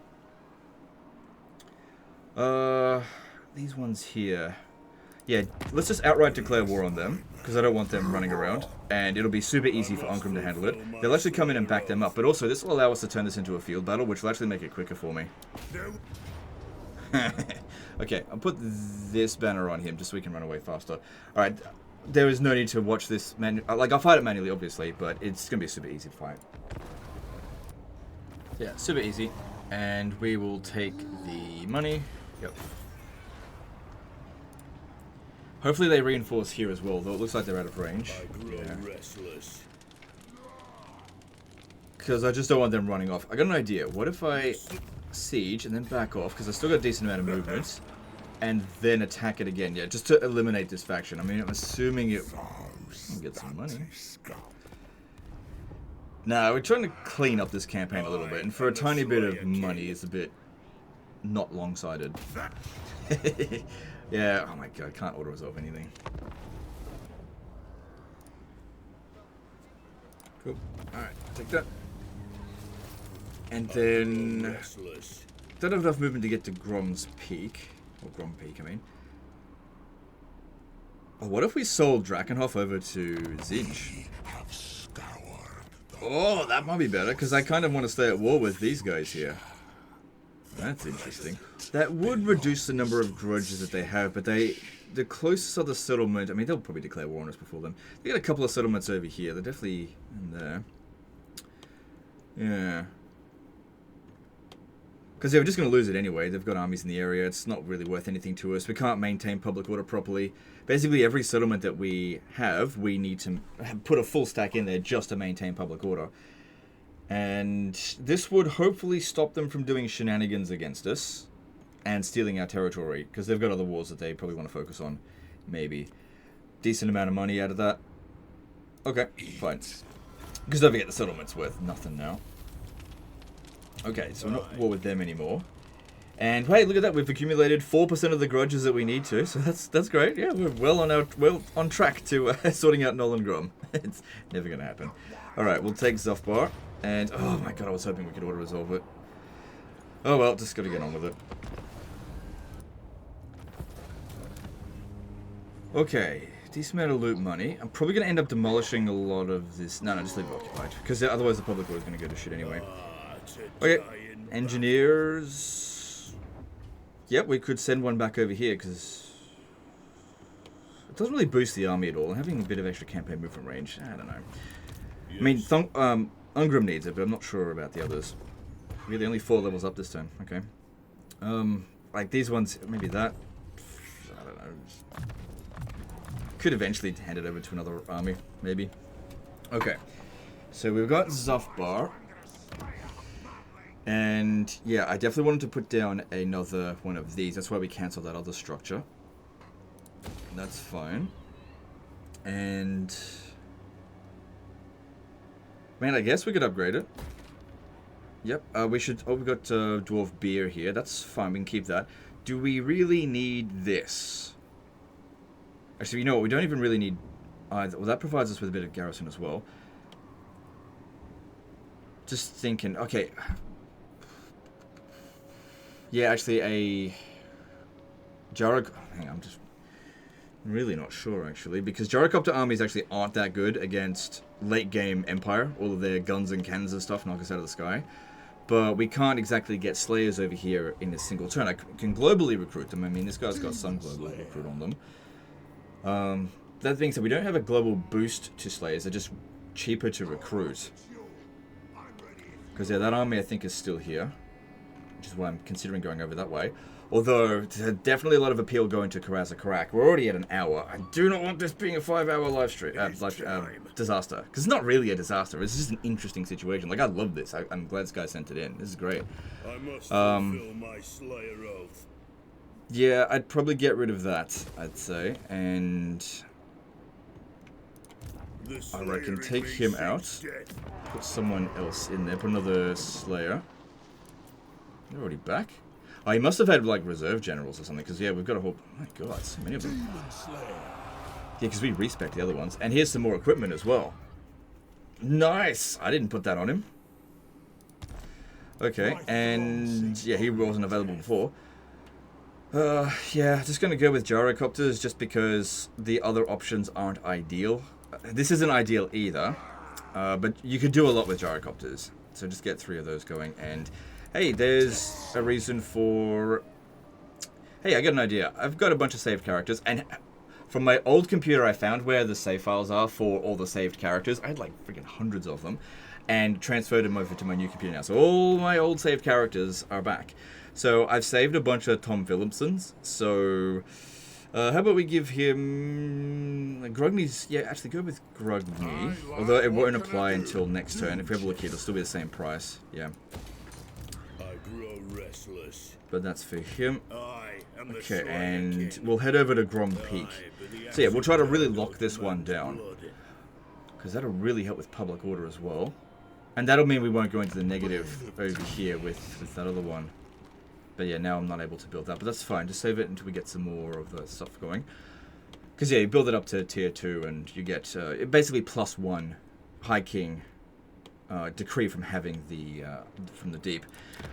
These ones here. Yeah, let's just outright declare war on them, because I don't want them running around, and it'll be super easy for Unkrum to handle it. They'll actually come in and back them up, but also this will allow us to turn this into a field battle, which will actually make it quicker for me. Okay, I'll put this banner on him just so we can run away faster. Alright, there is no need to watch this like, I'll fight it manually, obviously, but it's going to be a super easy fight. Yeah, super easy. And we will take the money. Yep. Hopefully they reinforce here as well, though it looks like they're out of range. Yeah. Because I just don't want them running off. I got an idea. What if I siege and then back off, because I still got a decent amount of movement, and then attack it again? Yeah, just to eliminate this faction. I mean, I'm assuming it will get some money. Nah, we're trying to clean up this campaign a little bit, and for a tiny bit of money, it's a bit not long-sighted. Yeah, oh my god, I can't auto-resolve anything. Cool. Alright, take that. And then... don't have enough movement to get to Grom's Peak. Or Grom Peak, I mean. Oh, what if we sold Drakenhof over to Zinj? Oh, that might be better, because I kind of want to stay at war with these guys here. That's interesting. That would reduce the number of grudges that they have, but the closest other settlement, I mean, they'll probably declare war on us before them. They got a couple of settlements over here. They're definitely in there. Yeah. Because yeah, we're just going to lose it anyway. They've got armies in the area. It's not really worth anything to us. We can't maintain public order properly. Basically, every settlement that we have, we need to put a full stack in there just to maintain public order. And this would hopefully stop them from doing shenanigans against us and stealing our territory, because they've got other wars that they probably want to focus on. Maybe. Decent amount of money out of that. Okay, fine. Because don't forget, the settlement's worth nothing now. Okay, so we're not at war with them anymore. And hey, look at that, we've accumulated 4% of the grudges that we need to, so that's great. Yeah, we're well on track to sorting out Nolan Grom. It's never going to happen. Alright, we'll take Zufbar. And, oh my god, I was hoping we could auto-resolve it. Oh well, just gotta get on with it. Okay, decent amount of loot money. I'm probably gonna end up demolishing a lot of this. No, just leave it occupied. Because otherwise the public war is gonna go to shit anyway. Okay, engineers. Yep, we could send one back over here, because it doesn't really boost the army at all. And having a bit of extra campaign movement range, I don't know. I mean, Unkrum needs it, but I'm not sure about the others. Really, only 4 levels up this turn. Okay. Like these ones, maybe that. I don't know. Could eventually hand it over to another army, maybe. Okay. So we've got Zufbar. And yeah, I definitely wanted to put down another one of these. That's why we cancelled that other structure. That's fine. And... man, I guess we could upgrade it. Yep, we should... oh, we've got Dwarf Beer here. That's fine, we can keep that. Do we really need this? Actually, you know what? We don't even really need either. Well, that provides us with a bit of garrison as well. Just thinking... okay. Yeah, actually, a... Jarok... hang on, I'm just... really not sure, actually, because gyrocopter armies actually aren't that good against late-game Empire. All of their guns and cannons and stuff knock us out of the sky. But we can't exactly get Slayers over here in a single turn. I can globally recruit them. I mean, this guy's got some global recruit on them. That being said, we don't have a global boost to Slayers. They're just cheaper to recruit. Because, yeah, that army, I think, is still here. Which is why I'm considering going over that way. Although, there's definitely a lot of appeal going to Karaza Karak. We're already at an hour. I do not want this being a 5-hour live stream, disaster. Because it's not really a disaster. It's just an interesting situation. Like, I love this. I'm glad this guy sent it in. This is great. I must fulfill my Slayer oath. Yeah, I'd probably get rid of that, I'd say. And... I reckon take him out. Put someone else in there. Put another Slayer. They're already back? Oh, he must have had, like, reserve generals or something, because, yeah, we've got a whole... oh my god, so many of them. Yeah, because we respec the other ones. And here's some more equipment as well. Nice! I didn't put that on him. Okay, and yeah, he wasn't available before. Yeah, just gonna go with gyrocopters just because the other options aren't ideal. This isn't ideal either, but you could do a lot with gyrocopters. So just get 3 of those going, and hey, there's a reason for... Hey, I got an idea. I've got a bunch of saved characters, and from my old computer I found where the save files are for all the saved characters. I had like freaking hundreds of them, and transferred them over to my new computer now. So all my old saved characters are back. So I've saved a bunch of Tom Phillipsons. So how about we give him... Grugny's... Yeah, actually go with Grugny. Although it won't apply until next turn. If we have a look here, it'll still be the same price. Yeah. I grow restless. But that's for him. I am the Okay, Slayer and King. we'll head over to Grom Peak. So yeah, we'll try to really lock this one down, Blood. because that'll really help with public order as well. And that'll mean we won't go into the negative over here with that other one. But yeah, now I'm not able to build that. But that's fine. Just save it until we get some more of the stuff going. Because yeah, you build it up to tier 2 and you get basically +1 High King decree from having from the deep.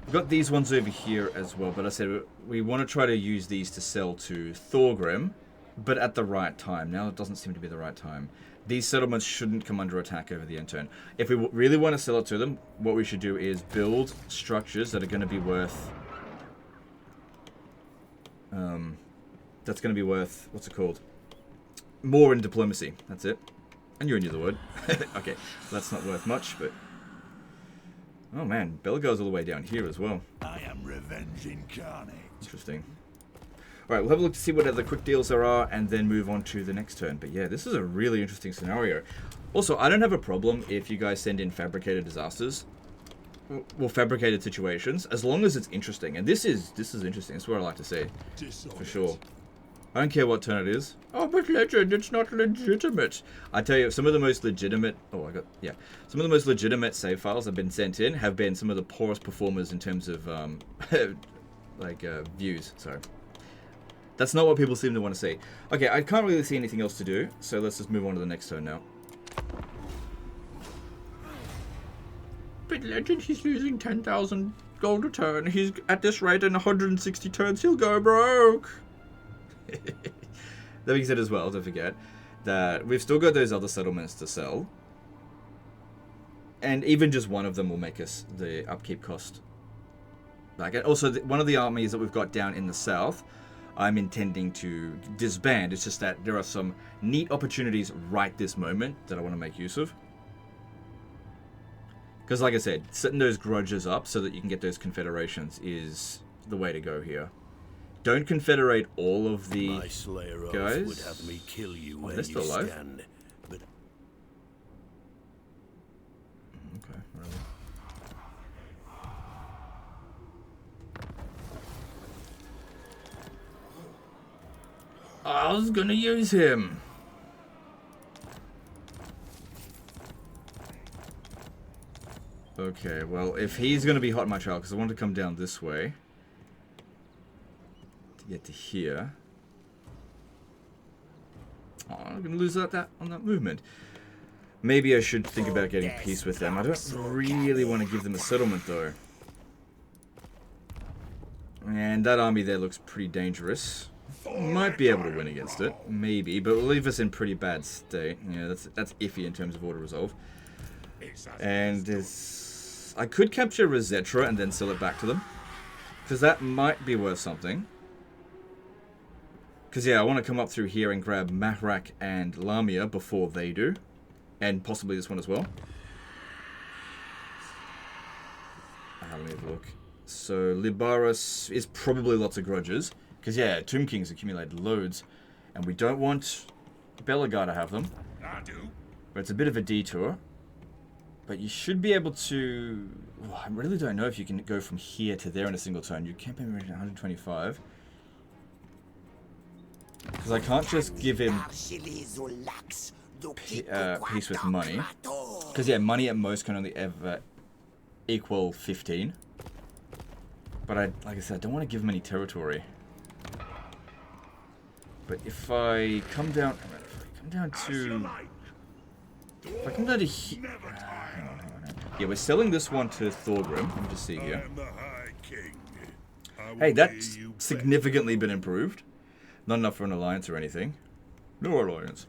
We've got these ones over here as well. But I said we want to try to use these to sell to Thorgrim, but at the right time. Now it doesn't seem to be the right time. These settlements shouldn't come under attack over the end turn. If we really want to sell it to them, what we should do is build structures that are going to be worth... that's going to be worth... What's it called? More in diplomacy. That's it. I knew the word. Okay, that's not worth much, but... Oh man, Belgar's all the way down here as well. I am revenge incarnate. Interesting. Alright, we'll have a look to see what other quick deals there are, and then move on to the next turn. But yeah, this is a really interesting scenario. Also, I don't have a problem if you guys send in fabricated disasters. Well, fabricated situations, as long as it's interesting. And this is interesting. That's what I like to see, for sure. I don't care what turn it is. Oh, but legend, it's not legitimate. I tell you, some of the most legitimate... Oh, some of the most legitimate save files that have been sent in have been some of the poorest performers in terms of, views. So, that's not what people seem to want to see. Okay, I can't really see anything else to do, so let's just move on to the next turn now. But legend, he's losing 10,000 gold a turn. He's at this rate in 160 turns, he'll go broke. That being said as well, don't forget that we've still got those other settlements to sell, and even just one of them will make us the upkeep cost back. And also one of the armies that we've got down in the south, I'm intending to disband. It's just that there are some neat opportunities right this moment that I want to make use of, because like I said, setting those grudges up so that you can get those confederations is the way to go here. Don't confederate all of the My Slayer oath guys. would have me kill you Oh, where they're you still alive? stand. But Okay, really. I was gonna use him. Okay, well, if he's gonna be hot, my child, because I want to come down this way to get to here. Oh, I'm gonna lose that on that movement. Maybe I should think about getting peace with them. I don't really want to give them a settlement, though. And that army there looks pretty dangerous. Might be able to win against it, maybe, but will leave us in pretty bad state. Yeah, that's iffy in terms of order resolve. And I could capture Rosetta and then sell it back to them, because that might be worth something. Because yeah, I want to come up through here and grab Mahrak and Lamia before they do, and possibly this one as well. Let me have a look. So Libaris is probably lots of grudges. Because, yeah, Tomb Kings accumulated loads. And we don't want Belagar to have them. I do. But it's a bit of a detour. But you should be able to... Oh, I really don't know if you can go from here to there in a single turn. You can't be ready at 125. Because I can't just give him peace with money. Because, yeah, money at most can only ever equal 15. But, like I said, I don't want to give him any territory. But if I come down to If I come down to here... Yeah, we're selling this one to Thorgrim. Let me just see I here. am the High King. I will Hey, pay that's you back. significantly been improved. Not enough for an alliance or anything. No alliance.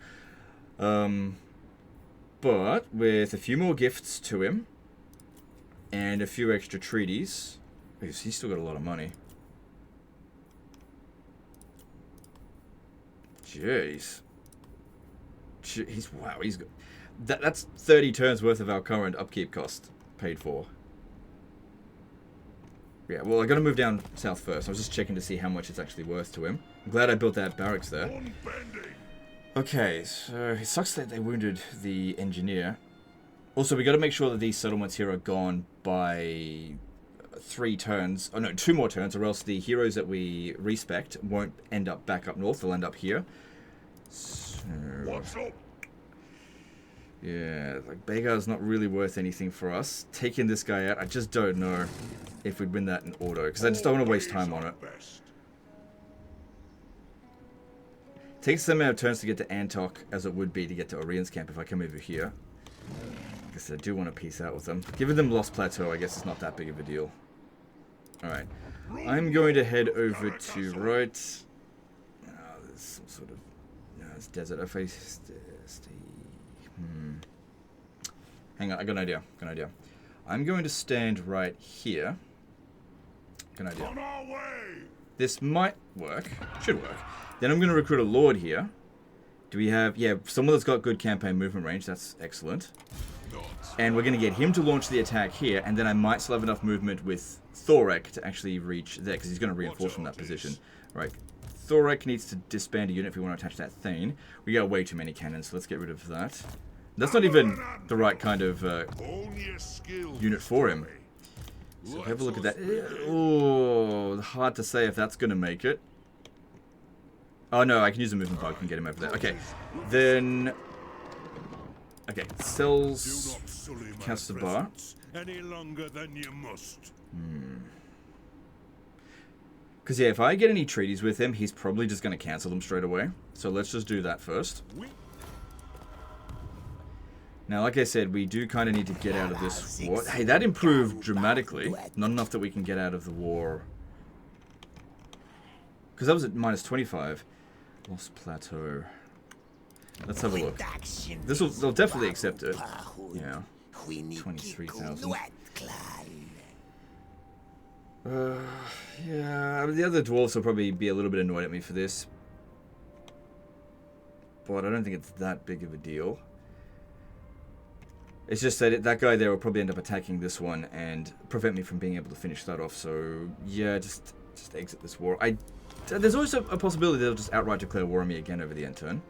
But with a few more gifts to him and a few extra treaties, because he's still got a lot of money. Jeez. Wow, he's got... That's 30 turns worth of our current upkeep cost paid for. Yeah, well, I gotta move down south first. I was just checking to see how much it's actually worth to him. I'm glad I built that barracks there. Okay, so it sucks that they wounded the engineer. Also, we gotta make sure that these settlements here are gone by 3 turns. Oh no, 2 more turns, or else the heroes that we respect won't end up back up north. They'll end up here. So, What's up? yeah, like Begar's not really worth anything for us. Taking this guy out, I just don't know if we'd win that in auto, because I just don't want to waste time on it. Takes the amount of turns to get to Antok as it would be to get to Orion's camp if I come over here. I guess I do want to peace out with them. Giving them Lost Plateau, I guess it's not that big of a deal. Alright. I'm going to head over to right. There's some sort of... No, it's desert. I face... Hang on, I got an idea. I'm going to stand right here. Good idea. On our way. This might work. Should work. Then I'm going to recruit a lord here. Do we have... Yeah, someone that's got good campaign movement range. That's excellent. And we're going to get him to launch the attack here. And then I might still have enough movement with Thorek to actually reach there. Because he's going to reinforce from that position. Right. Thorek needs to disband a unit if we want to attach that thing. We got way too many cannons, so let's get rid of that. That's not even the right kind of unit for him. So have a look at that. Oh, hard to say if that's going to make it. Oh no, I can use a movement bug and get him over there. Okay, then... Okay, sells Casabar. Any longer than you must. Because yeah, if I get any treaties with him, he's probably just going to cancel them straight away. So let's just do that first. Now, like I said, we do kind of need to get out of this war. Hey, that improved dramatically. Not enough that we can get out of the war. Because that was at minus 25. Lost Plateau. Let's have a look. They'll definitely accept it. Yeah. 23,000. Yeah, the other dwarves will probably be a little bit annoyed at me for this. But I don't think it's that big of a deal. It's just that that guy there will probably end up attacking this one and prevent me from being able to finish that off. So, yeah, just exit this war. There's also a possibility they'll just outright declare war on me again over the end turn.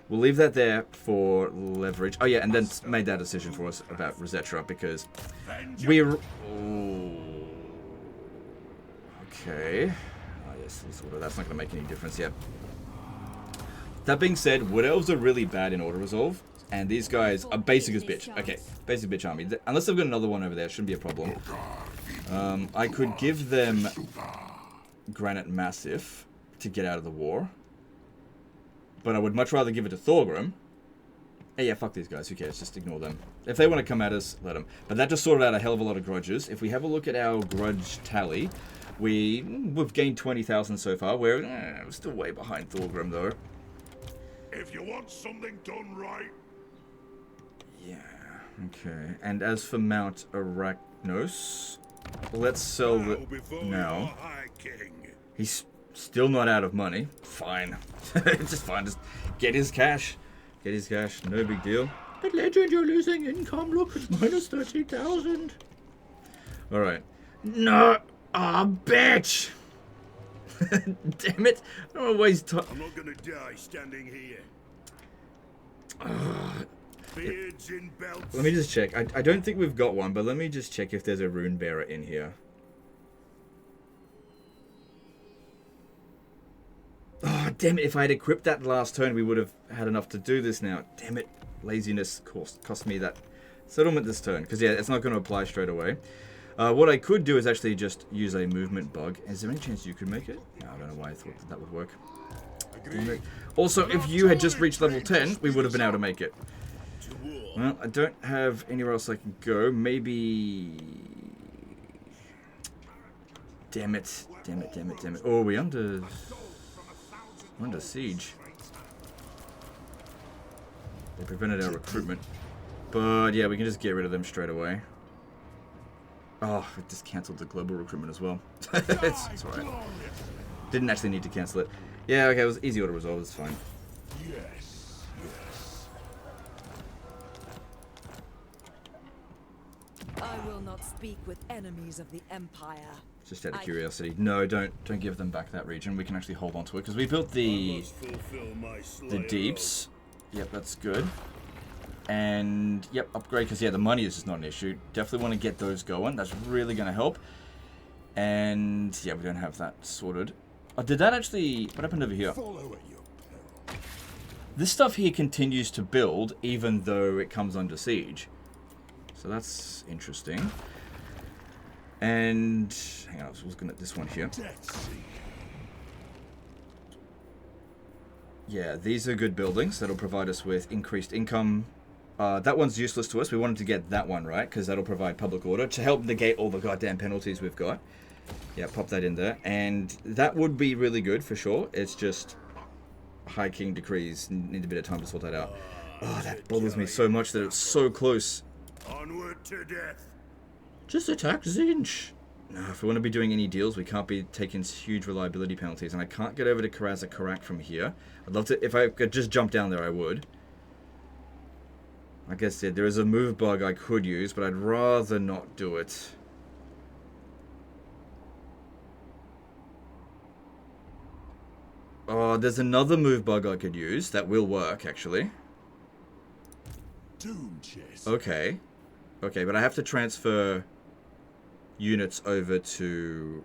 We'll leave that there for leverage. Oh, yeah, and then made that decision for us about Rosetra because we're... Oh, okay. Oh, yes, that's not going to make any difference yet. That being said, Wood Elves are really bad in auto resolve. And these guys are basic as bitch. Okay, basic bitch army. Unless they've got another one over there, shouldn't be a problem. I could give them Granite Massif to get out of the war. But I would much rather give it to Thorgrim. Hey, yeah, fuck these guys. Who cares? Just ignore them. If they want to come at us, let them. But that just sorted out a hell of a lot of grudges. If we have a look at our grudge tally, we've gained 20,000 so far. We're still way behind Thorgrim, though. If you want something done right... Yeah, okay. And as for Mount Arachnos, let's sell it now. He's still not out of money. Fine. Just fine. Just get his cash. Get his cash. No big deal. But legend, you're losing income. Look, it's minus 30,000. Alright. No! Ah, bitch! Damn it. I don't always talk. I'm not gonna die standing here. Beards in belts. Let me just check. I don't think we've got one, but let me just check if there's a rune bearer in here. Oh, damn it. If I had equipped that last turn, we would have had enough to do this now. Damn it. Laziness cost me that settlement this turn. Because, yeah, it's not going to apply straight away. What I could do is actually just use a movement bug. Is there any chance you could make it? No, I don't know why I thought that would work. Also, if you had just reached level 10, we would have been able to make it. Well, I don't have anywhere else I can go. Maybe... Damn it. Damn it, damn it, damn it. Oh, we're under siege. They prevented our recruitment. But yeah, we can just get rid of them straight away. Oh, it just cancelled the global recruitment as well. it's alright. Didn't actually need to cancel it. Yeah, okay, it was easy to resolve, it's fine. Yes, yes. I will not speak with enemies of the Empire. Just out of curiosity. No, don't give them back that region. We can actually hold on to it because we built the deeps. Yep, that's good. And yep, upgrade because yeah, the money is just not an issue. Definitely want to get those going. That's really going to help. And yeah, we don't have that sorted. Oh, did that actually? What happened over here? This stuff here continues to build even though it comes under siege. So that's interesting. And hang on, I was looking at this one here. Yeah, these are good buildings. That'll provide us with increased income. That one's useless to us. We wanted to get that one, right? Because that'll provide public order to help negate all the goddamn penalties we've got. Yeah, pop that in there. And that would be really good for sure. It's just High King decrees. Need a bit of time to sort that out. Oh, that bothers me so much that it's so close. Onward to death. Just attack Zinch. No, if we want to be doing any deals, we can't be taking huge reliability penalties. And I can't get over to Karak from here. I'd love to, if I could just jump down there, I would. Like I said, there is a move bug I could use, but I'd rather not do it. Oh, there's another move bug I could use that will work, actually. Doom chest. Okay. Okay, but I have to transfer units over to...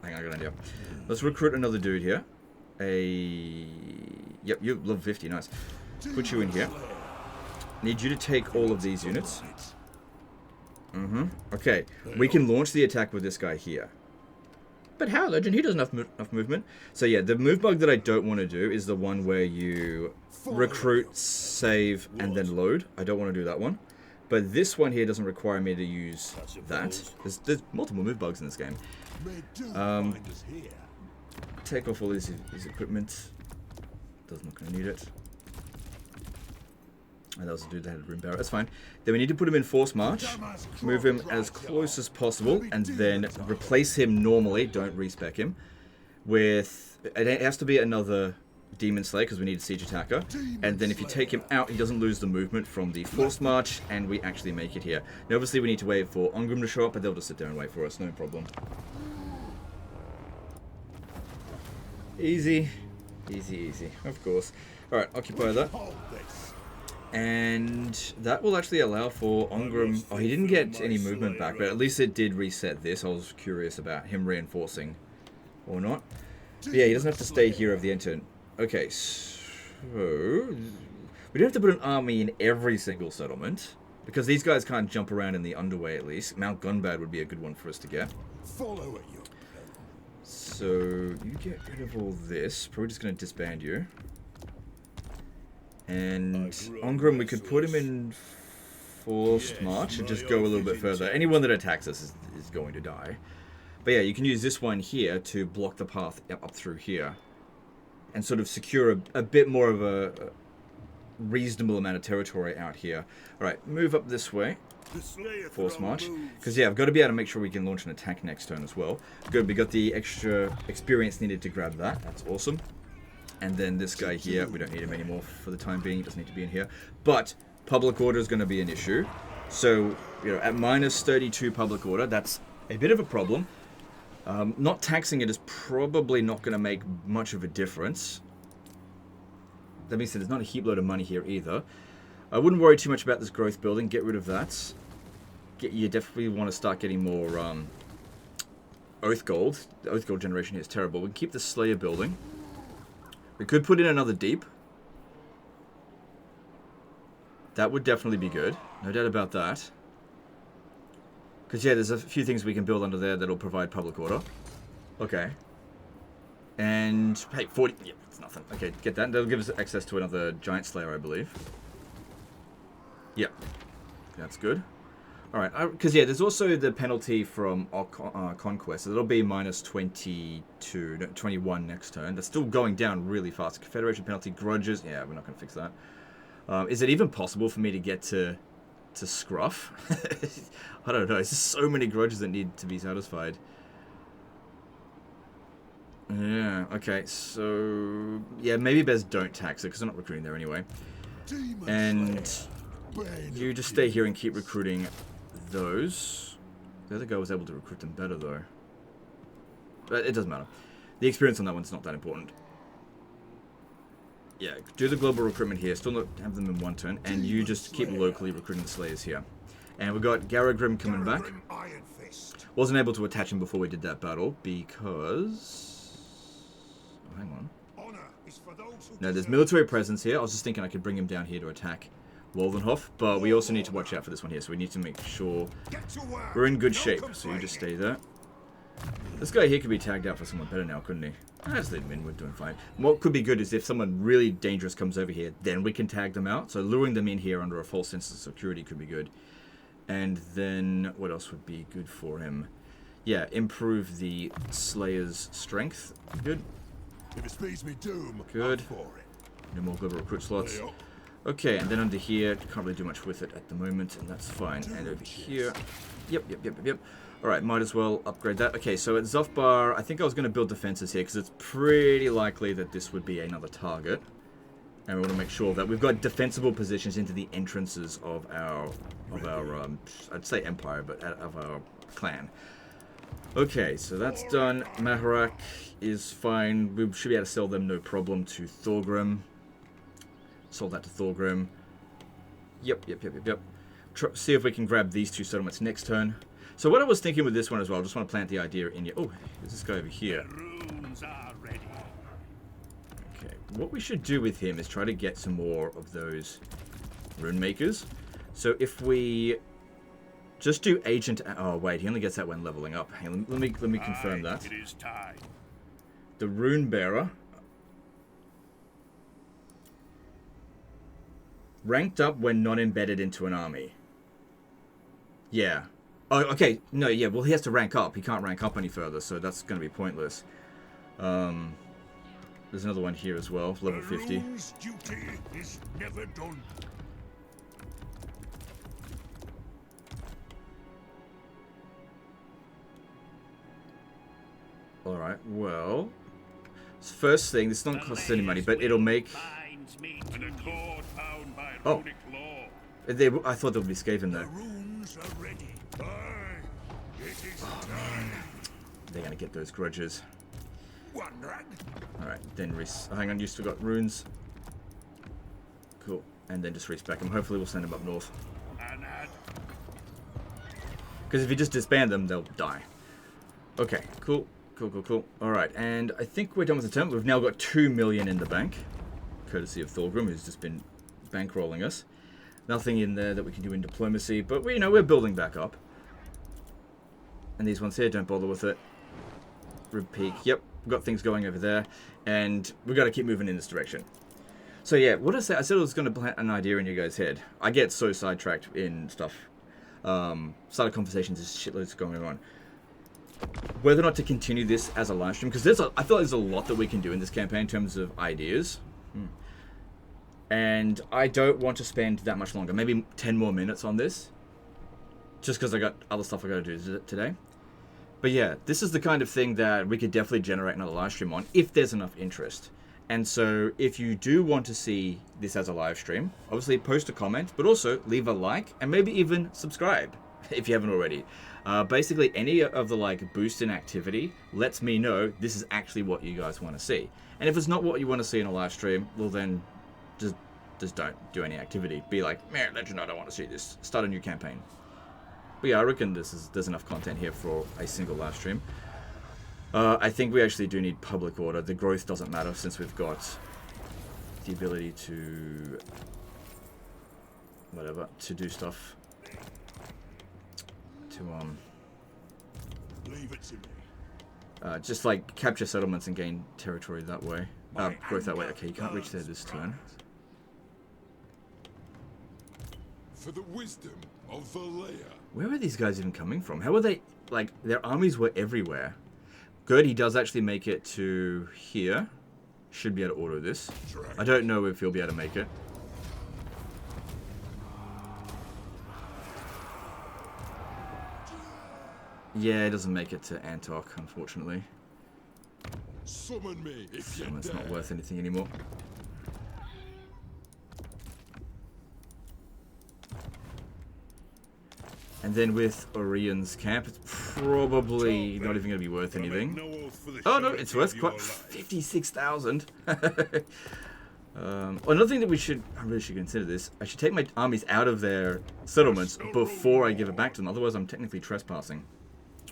Hang on, I got an idea. Let's recruit another dude here. Yep, you level 50, nice. Put you in here. Need you to take all of these units. Okay, we can launch the attack with this guy here. But how, Legend? He doesn't have enough movement. So yeah, the move bug that I don't want to do is the one where you recruit, save, and then load. I don't want to do that one. But this one here doesn't require me to use that. There's multiple move bugs in this game. Take off all his equipment. Does not going to need it. And that was a dude that had a rim barrel. That's fine. Then we need to put him in force march. Move him as close as possible. And then replace him normally. Don't respec him. With... It has to be another Demon Slayer because we need a siege attacker. And then if you take him out, he doesn't lose the movement from the force march. And we actually make it here. Now obviously we need to wait for Ongrim to show up. But they'll just sit there and wait for us. No problem. Easy. Easy, easy. Of course. Alright, occupy that. And that will actually allow for Ongrim... Oh, he didn't get any movement back, but at least it did reset this. I was curious about him reinforcing or not. But yeah, he doesn't have to stay here of the end. Okay, so... We don't have to put an army in every single settlement, because these guys can't jump around in the underway at least. Mount Gunbad would be a good one for us to get. Follow at you. So, you get rid of all this. Probably just going to disband you. And Ongrim, we could put him in forced march and just go a little bit further. Anyone that attacks us is going to die. But yeah, you can use this one here to block the path up through here. And sort of secure a bit more of a reasonable amount of territory out here. Alright, move up this way. Force march. Because yeah, I've got to be able to make sure we can launch an attack next turn as well. Good, we got the extra experience needed to grab that. That's awesome. And then this guy here, we don't need him anymore for the time being. He doesn't need to be in here. But public order is going to be an issue. So, you know, at minus 32 public order, that's a bit of a problem. Not taxing it is probably not going to make much of a difference. That being said, there's not a heap load of money here either. I wouldn't worry too much about this growth building. Get rid of that. You definitely want to start getting more Oath Gold. The Oath Gold generation here is terrible. We can keep the Slayer building. We could put in another deep. That would definitely be good. No doubt about that. Because, yeah, there's a few things we can build under there that'll provide public order. Okay. And, hey, 40, yeah, it's nothing. Okay, get that. That'll give us access to another Giant Slayer, I believe. Yep, that's good. Alright, because, yeah, there's also the penalty from Conquest, so that'll be minus 22, no, 21 next turn. That's still going down really fast. Confederation penalty, Grudges, yeah, we're not going to fix that. Is it even possible for me to get to Scruff? I don't know, there's just so many Grudges that need to be satisfied. Yeah, okay, so... Yeah, maybe best don't tax it, because I'm not recruiting there anyway. Demon And Slayer, Bane you of just stay Youth. here and keep recruiting those. The other guy was able to recruit them better, though. But it doesn't matter. The experience on that one's not that important. Yeah, do the global recruitment here, still not have them in one turn, and you just keep locally recruiting the Slayers here. And we've got Garagrim coming back. Garagrim Iron Fist. Wasn't able to attach him before we did that battle, because... Oh, hang on. Honor is for those who No, there's deserve military presence here. I was just thinking I could bring him down here to attack Waldenhof, but we also need to watch out for this one here, so we need to make sure Get to work. we're in good No shape. So you just stay there. This guy here could be tagged out for someone better now, couldn't he? Just leave him in, we're doing fine. What could be good is if someone really dangerous comes over here, then we can tag them out. So luring them in here under a false sense of security could be good. And then, what else would be good for him? Yeah, improve the Slayer's strength. Good. If it speeds me doom, Good. I'm for it. No more global recruit slots. Leo, Okay, and then under here, can't really do much with it at the moment, and that's fine. And over here, yep. Alright, might as well upgrade that. Okay, so at Zofbar, I think I was going to build defenses here, because it's pretty likely that this would be another target. And we want to make sure that we've got defensible positions into the entrances of our I'd say empire, but of our clan. Okay, so that's done. Maharak is fine. We should be able to sell them no problem to Thorgrim. Sold that to Thorgrim. Yep. See if we can grab these two settlements next turn. So what I was thinking with this one as well, I just want to plant the idea in you. Oh, there's this guy over here. runes are ready. Okay, what we should do with him is try to get some more of those rune makers. So if we just do agent... Oh, wait, he only gets that when leveling up. Hang on, let me confirm that. It is time. The rune bearer... Ranked up when not embedded into an army. Yeah. Oh, okay. No, yeah, well, he has to rank up. He can't rank up any further, so that's going to be pointless. There's another one here as well, level 50. Rune's duty is never done. Alright, well... First thing, this doesn't cost any money, but it'll make... Binds me to an accord found by Oh. runic law. I thought there would be Skaven The there. runes are ready. Aye, it is time. They're going to get those grudges. Wondering. Alright, then hang on, you still got runes. Cool. And then just respec them. Hopefully we'll send them up north. Anad. Because if you just disband them, they'll die. Okay, cool. Alright, and I think we're done with the turn. We've now got 2 million in the bank. Courtesy of Thorgrim, who's just been bankrolling us. Nothing in there that we can do in diplomacy, but we're building back up. And these ones here, don't bother with it. Rib Peak, yep, we've got things going over there. And we've got to keep moving in this direction. So yeah, what I said I was going to plant an idea in your guys' head. I get so sidetracked in stuff. Started conversations, there's shitloads going on. Whether or not to continue this as a live stream, because I feel like there's a lot that we can do in this campaign in terms of ideas. And I don't want to spend that much longer, maybe 10 more minutes on this. Just because I got other stuff I got to do today. But yeah, this is the kind of thing that we could definitely generate another live stream on if there's enough interest. And so if you do want to see this as a live stream, obviously post a comment, but also leave a like and maybe even subscribe if you haven't already. Basically, any of the boost in activity lets me know this is actually what you guys want to see. And if it's not what you want to see in a live stream, well then just don't do any activity. Be like, man, Legend, I don't want to see this. Start a new campaign. But yeah, I reckon there's enough content here for a single live stream. I think we actually do need public order. The growth doesn't matter since we've got the ability to to do stuff. Leave it to me. Just like capture settlements and gain territory that way. Growth that way. Okay, you can't reach there this turn. For the wisdom of Valea. Where are these guys even coming from? How are they... Like, their armies were everywhere. Good, he does actually make it to here. Should be able to auto this. I don't know if he'll be able to make it. Yeah, it doesn't make it to Antok, unfortunately. Summon me if you It's dare. not worth anything anymore. And then with Orion's camp, it's probably not even going to be worth anything. Oh no, it's worth quite 56,000. Another thing that I really should consider this. I should take my armies out of their settlements before I give it back to them. Otherwise, I'm technically trespassing.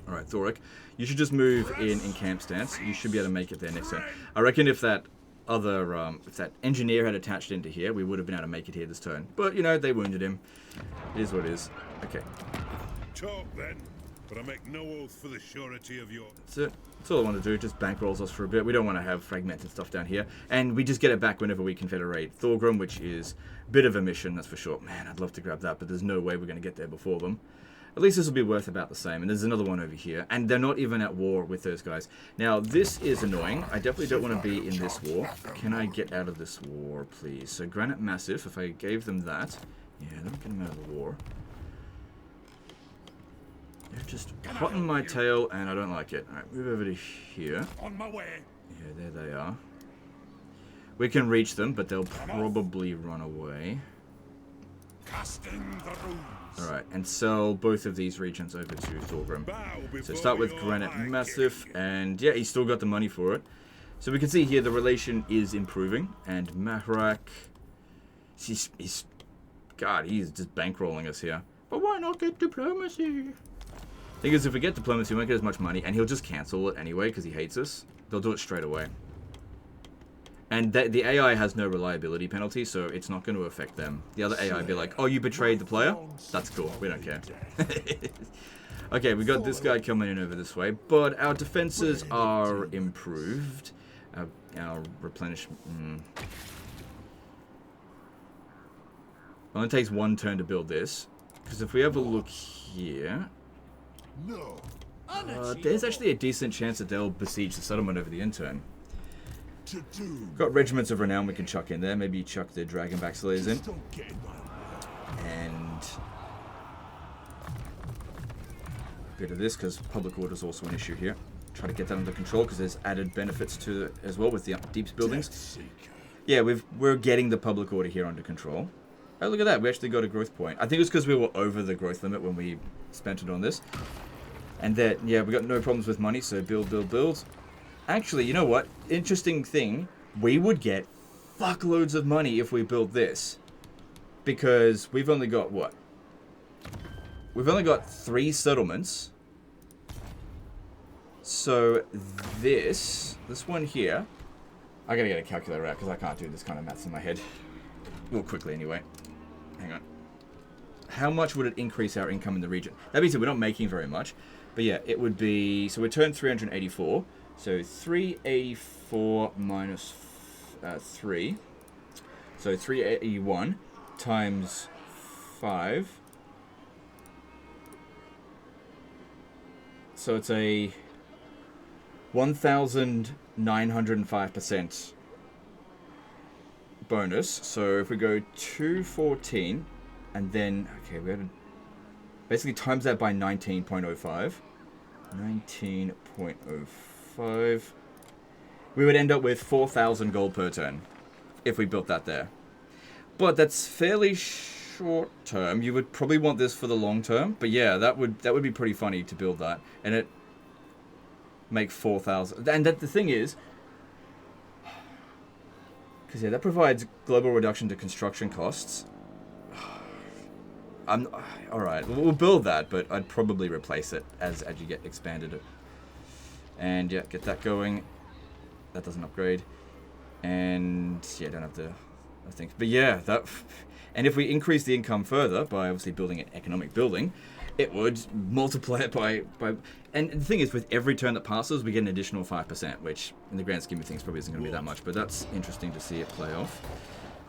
All right, Thoric, you should just move in camp stance. You should be able to make it there next turn. I reckon if that other, if that engineer had attached into here, we would have been able to make it here this turn. But you know, they wounded him. It is what it is. Okay. Talk then, but I make no oath for the surety of your... That's it. That's all I want to do. Just bankrolls us for a bit. We don't want to have fragmented stuff down here. And we just get it back whenever we confederate Thorgrim, which is a bit of a mission, that's for sure. Man, I'd love to grab that, but there's no way we're going to get there before them. At least this will be worth about the same. And there's another one over here. And they're not even at war with those guys. Now, this is annoying. I definitely don't want to be in this war. Can I get out of this war, please? So, Granite Massif, if I gave them that... Yeah, let me get them out of the war. They're just hot in my tail, and I don't like it. Alright, move over to here. On my way. Yeah, there they are. We can reach them, but they'll probably run away. Casting the runes. Alright, and sell both of these regions over to Thorgrim. So start with Granite Massif, and yeah, he's still got the money for it. So we can see here the relation is improving, and Mahrak, he's just bankrolling us here. But why not get diplomacy? Thing is, if we get diplomacy, we won't get as much money, and he'll just cancel it anyway because he hates us. They'll do it straight away. And the AI has no reliability penalty, so it's not going to affect them. The other AI will be like, oh, you betrayed the player? That's cool. We don't care. Okay, we got this guy coming in over this way, but our defenses are improved. Our replenishment... Only takes one turn to build this. Because if we have a look here... No. there's actually a decent chance that they'll besiege the settlement over the intern. To do. Got regiments of renown we can chuck in there. Maybe chuck the Dragonback Slayers in. Don't get in my way. And a bit of this, because public order is also an issue here. Try to get that under control, because there's added benefits to it as well with the deeps buildings. Seeker. Yeah, we're getting the public order here under control. Oh, look at that. We actually got a growth point. I think it was because we were over the growth limit when we spent it on this. And that, yeah, we got no problems with money, so build, build, build. Actually, you know what? Interesting thing. We would get fuckloads of money if we build this. Because we've only got, what? We've only got 3 settlements. So this one here... I gotta get a calculator out because I can't do this kind of maths in my head. Well, quickly anyway. Hang on. How much would it increase our income in the region? That means that we're not making very much. But yeah, it would be... So we turned 384. So 384 minus 3. So 381 times 5. So it's a 1,905% bonus. So if we go 214 and then... Okay, we had to basically times that by 19.05. 19.05. We would end up with 4,000 gold per turn if we built that there. But that's fairly short term. You would probably want this for the long term. But yeah, that would be pretty funny to build that. And it make 4,000. And that the thing is, because yeah, that provides global reduction to construction costs. All right. We'll build that, but I'd probably replace it as you get expanded. And yeah, get that going. That doesn't upgrade. And yeah, don't have to. I think. But yeah, that. And if we increase the income further by obviously building an economic building, It would multiply it by... And the thing is, with every turn that passes, we get an additional 5%, which in the grand scheme of things probably isn't going to be that much, but that's interesting to see it play off.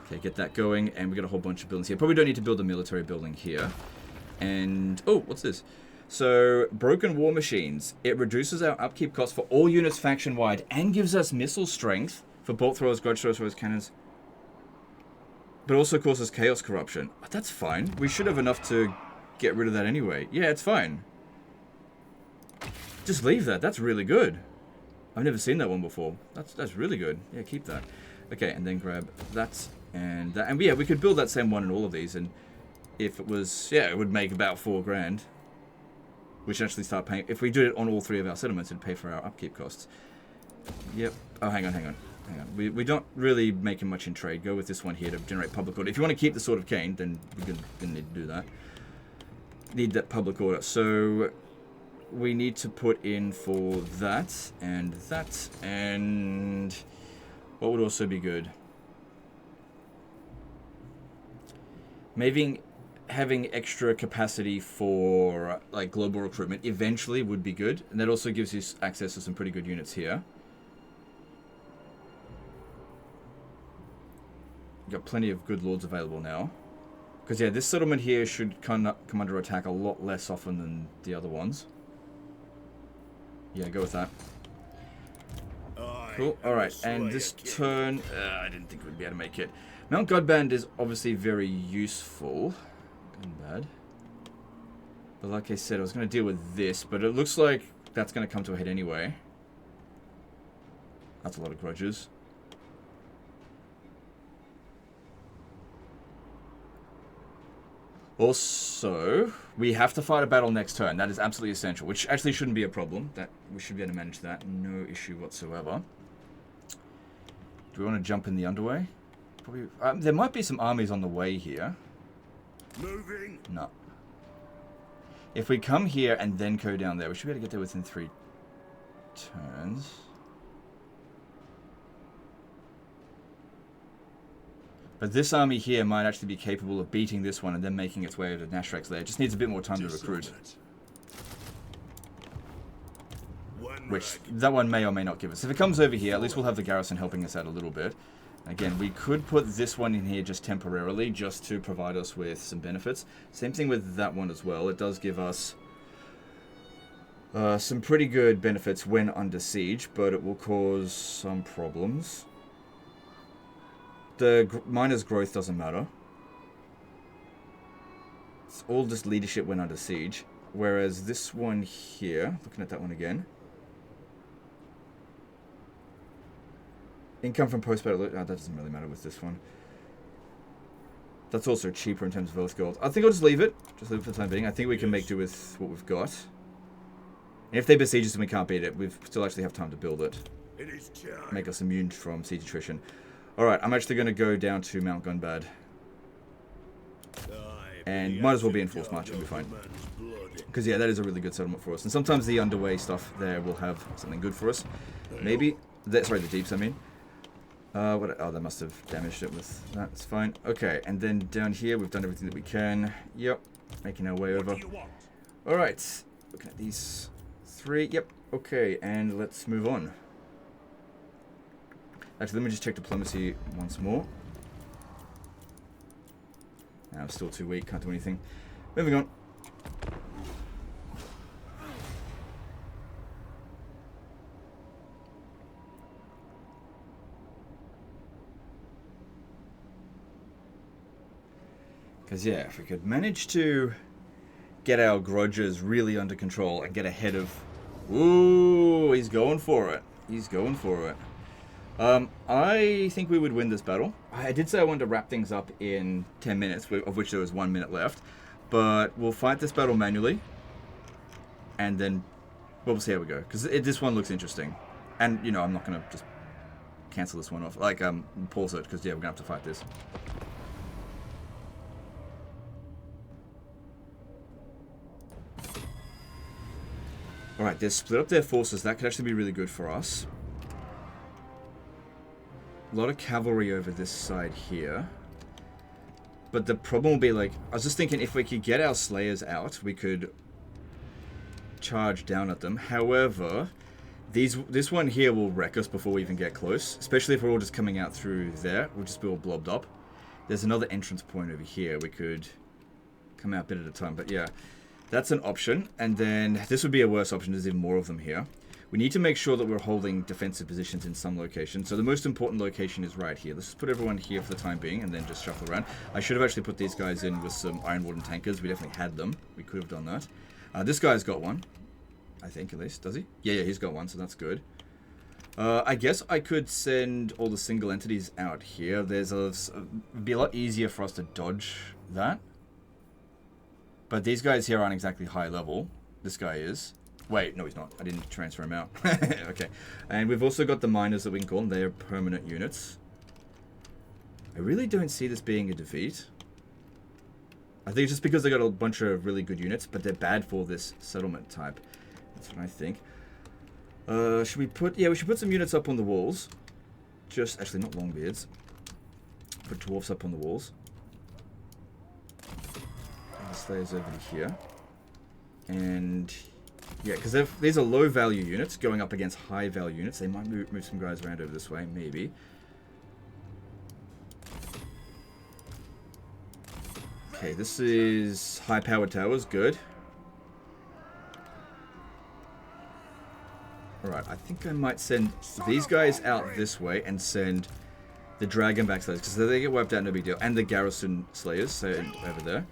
Okay, get that going, and we got a whole bunch of buildings here. Probably don't need to build a military building here. And... oh, what's this? So, broken war machines. It reduces our upkeep costs for all units faction-wide and gives us missile strength for bolt throwers, grudge throwers, cannons. But also causes chaos corruption. Oh, that's fine. We should have enough to get rid of that anyway. Yeah, it's fine. Just leave that. That's really good. I've never seen that one before. That's really good. Yeah, keep that. Okay, and then grab that and that. And yeah, we could build that same one in all of these. And if it was... yeah, it would make about 4 grand. We should actually start paying... if we did it on all 3 of our settlements, it'd pay for our upkeep costs. Yep. Oh, hang on. We don't really make him much in trade. Go with this one here to generate public order. If you want to keep the Sword of Cain, then we're going to need to do that. Need that public order. So we need to put in for that, and what would also be good? Maybe having extra capacity for like global recruitment eventually would be good, and that also gives you access to some pretty good units here. Got plenty of good lords available now. Because, yeah, this settlement here should come under attack a lot less often than the other ones. Yeah, go with that. Cool. Alright, and this turn... I didn't think we'd be able to make it. Mount Godband is obviously very useful. Bad. But like I said, I was going to deal with this, but it looks like that's going to come to a head anyway. That's a lot of grudges. Also, we have to fight a battle next turn. That is absolutely essential, which actually shouldn't be a problem. That we should be able to manage that. No issue whatsoever. Do we want to jump in the underway? Probably. There might be some armies on the way here. Moving. No. If we come here and then go down there, we should be able to get there within 3 turns. But this army here might actually be capable of beating this one and then making its way over to Nashrek's lair. It just needs a bit more time to recruit. Which that one may or may not give us. If it comes over here, at least we'll have the garrison helping us out a little bit. Again, we could put this one in here just temporarily, just to provide us with some benefits. Same thing with that one as well. It does give us some pretty good benefits when under siege, but it will cause some problems. The miner's growth doesn't matter. It's all just leadership when under siege. Whereas this one here, looking at that one again. Income from post-battle, that doesn't really matter with this one. That's also cheaper in terms of oath gold. I think I'll just leave it. Just leave it for the time being. I think we can make do with what we've got. And if they besiege us and we can't beat it, we still actually have time to build it. Make us immune from siege attrition. Alright, I'm actually going to go down to Mount Gunbad. And might as well be in forced march, it'll be fine. Because, yeah, that is a really good settlement for us. And sometimes the underway stuff there will have something good for us. Maybe. Sorry, the deeps, I mean. Oh, they must have damaged it with that. It's fine. Okay, and then down here, we've done everything that we can. Yep, making our way over. Alright, looking at these 3. Yep, okay, and let's move on. Actually, let me just check diplomacy once more. I'm still too weak, can't do anything. Moving on. Because, yeah, if we could manage to get our grudges really under control and get ahead of... Ooh, he's going for it. He's going for it. I think we would win this battle. I did say I wanted to wrap things up in 10 minutes, of which there was 1 minute left. But we'll fight this battle manually. And then we'll see how we go. Because this one looks interesting. And, you know, I'm not going to just cancel this one off. Like, pause it, because, yeah, we're going to have to fight this. Alright, they've split up their forces. That could actually be really good for us. A lot of cavalry over this side here. But the problem will be, like, I was just thinking if we could get our Slayers out, we could charge down at them. However, this one here will wreck us before we even get close. Especially if we're all just coming out through there. We'll just be all blobbed up. There's another entrance point over here. We could come out a bit at a time. But yeah, that's an option. And then this would be a worse option. There's even more of them here. We need to make sure that we're holding defensive positions in some location. So the most important location is right here. Let's just put everyone here for the time being and then just shuffle around. I should have actually put these guys in with some Iron Warden tankers. We definitely had them. We could have done that. This guy's got one. I think at least. Does he? Yeah, he's got one, so that's good. I guess I could send all the single entities out here. It'd be a lot easier for us to dodge that. But these guys here aren't exactly high level. This guy is. Wait, no he's not. I didn't transfer him out. Okay. And we've also got the miners that we can call them. They are permanent units. I really don't see this being a defeat. I think it's just because they got a bunch of really good units, but they're bad for this settlement type. That's what I think. Should we put... Yeah, we should put some units up on the walls. Just... Actually, not Longbeards. Put dwarfs up on the walls. And the Slayers over here. And... Yeah, because these are low-value units going up against high-value units. They might move some guys around over this way, maybe. Okay, this is high-powered towers. Good. Alright, I think I might send these guys out this way and send the Dragonback Slayers, because they get wiped out, no big deal. And the Garrison Slayers, so over there.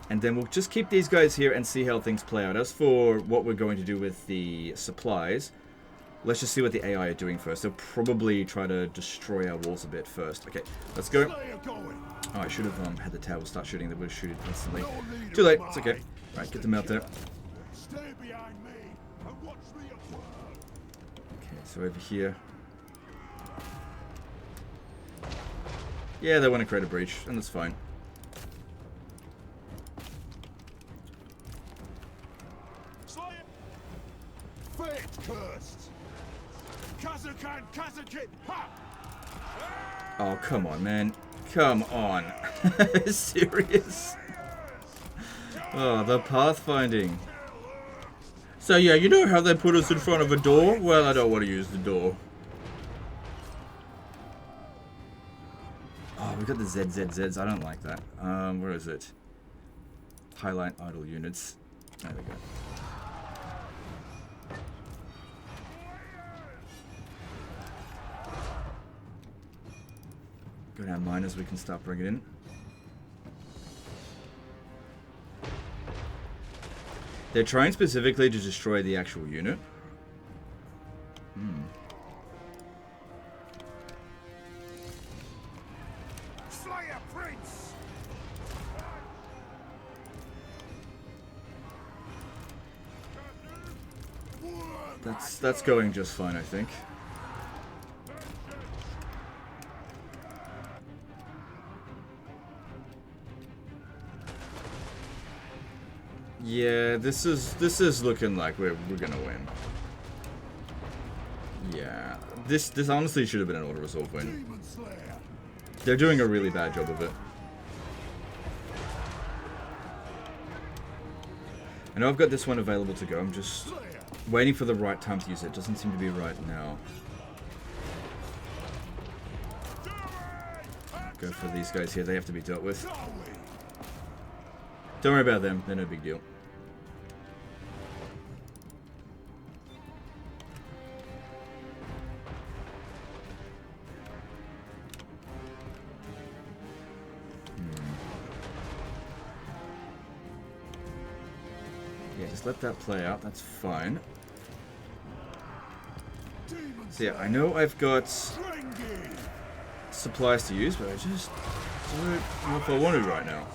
And then we'll just keep these guys here and see how things play out. As for what we're going to do with the supplies, let's just see what the AI are doing first. They'll probably try to destroy our walls a bit first. Okay, let's go. Oh, I should have had the towers start shooting. They would have shooted instantly. Too late. It's okay. Right, get them out there. Okay, so over here. Yeah, they want to create a breach, and that's fine. Oh, come on, man. Come on. Serious? Oh, the pathfinding. So, yeah, you know how they put us in front of a door? Well, I don't want to use the door. Oh, we got the ZZZs. I don't like that. Where is it? Highlight idle units. There we go. Go down miners, we can start bringing in. They're trying specifically to destroy the actual unit. Slayer Prince! That's going just fine, I think. Yeah, this is looking like we're gonna win. Yeah, this honestly should have been an auto-resolve win. They're doing a really bad job of it. I know I've got this one available to go. I'm just waiting for the right time to use it. Doesn't seem to be right now. Go for these guys here. They have to be dealt with. Don't worry about them. They're no big deal. Yeah, just let that play out. That's fine. So yeah, I know I've got supplies to use, but I just don't know if I want to right now.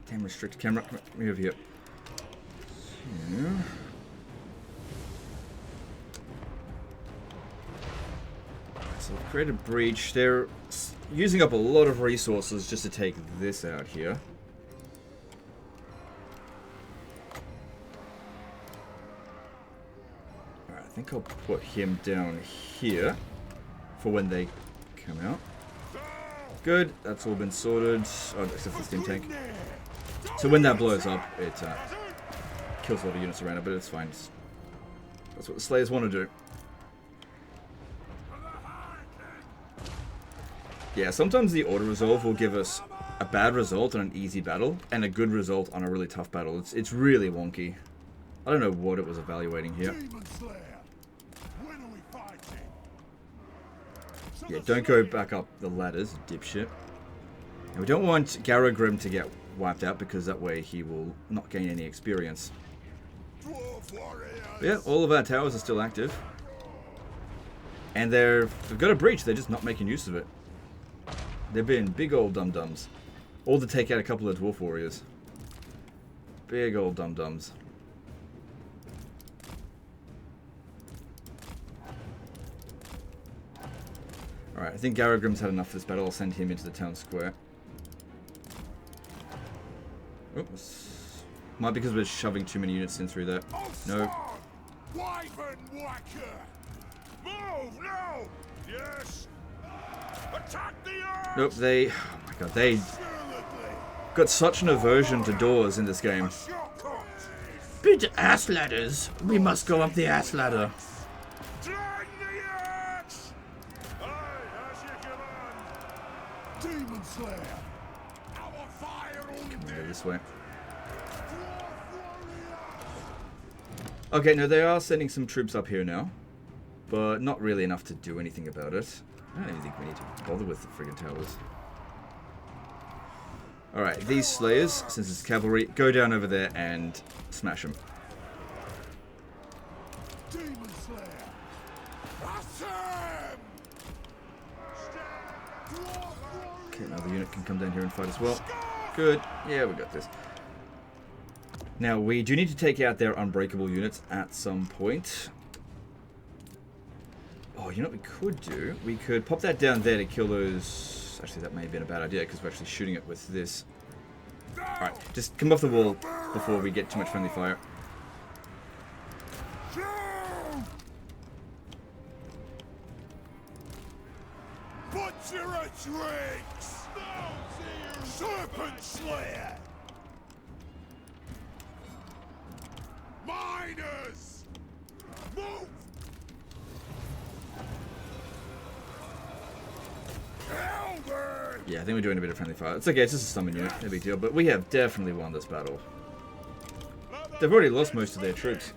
Damn restricted camera. Come here, over here. So I've created a breach. They're using up a lot of resources just to take this out here. Alright, I think I'll put him down here for when they come out. Good, that's all been sorted. Oh, except for the steam tank. So when that blows up, it kills a lot of units around it, but it's fine. That's what the Slayers want to do. Yeah, sometimes the auto-resolve will give us a bad result on an easy battle, and a good result on a really tough battle. It's really wonky. I don't know what it was evaluating here. Yeah, don't go back up the ladders, dipshit. And we don't want Garagrim to get wiped out, because that way he will not gain any experience. But yeah, all of our towers are still active. And they've got a breach, they're just not making use of it. They've been big old dum-dums. All to take out a couple of dwarf warriors. Big old dum-dums. Alright, I think Garagrim's had enough of this battle. I'll send him into the town square. Oops. Might be because we're shoving too many units in through there. No. Move now! Yes! Attack the earth! Nope, they... Oh my god, they got such an aversion to doors in this game. Big ass ladders. We must go up the ass ladder. Drag the axe! Aye, as you command! Demon Slayer! Our fire on Go this way. Okay, no, they are sending some troops up here now. But not really enough to do anything about it. I don't even think we need to bother with the friggin' towers. Alright, these Slayers, since it's cavalry, go down over there and smash them. Demon Slayer! Okay, another unit can come down here and fight as well. Good. Yeah, we got this. Now, we do need to take out their unbreakable units at some point. Oh, you know what we could do? We could pop that down there to kill those... Actually, that may have been a bad idea, because we're actually shooting it with this. Alright, just come off the wall before we get too much friendly fire. Butcher a drinks! Serpent Slayer! Miners! Move! Elder! Yeah, I think we're doing a bit of friendly fire. It's okay, it's just a summon unit, no big deal. But we have definitely won this battle. They've already lost most of their troops.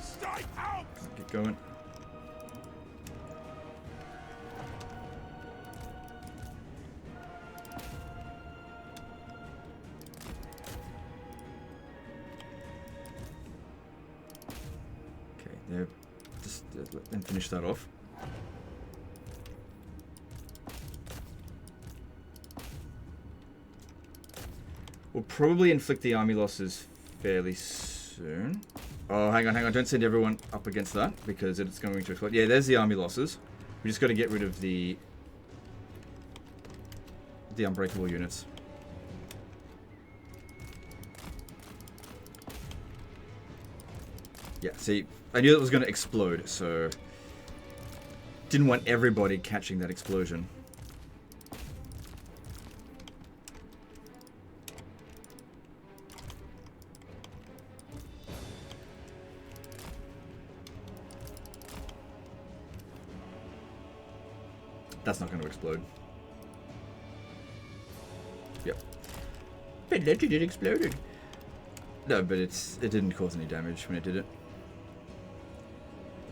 Stay out! Get going. Okay, there. Just let them finish that off. We'll probably inflict the army losses fairly soon. Oh, hang on. Don't send everyone up against that, because it's going to explode. Yeah, there's the army losses. We just got to get rid of the unbreakable units. Yeah, see, I knew it was going to explode, so didn't want everybody catching that explosion. That's not going to explode. Yep. But let it exploded. No, but it didn't cause any damage when it did it.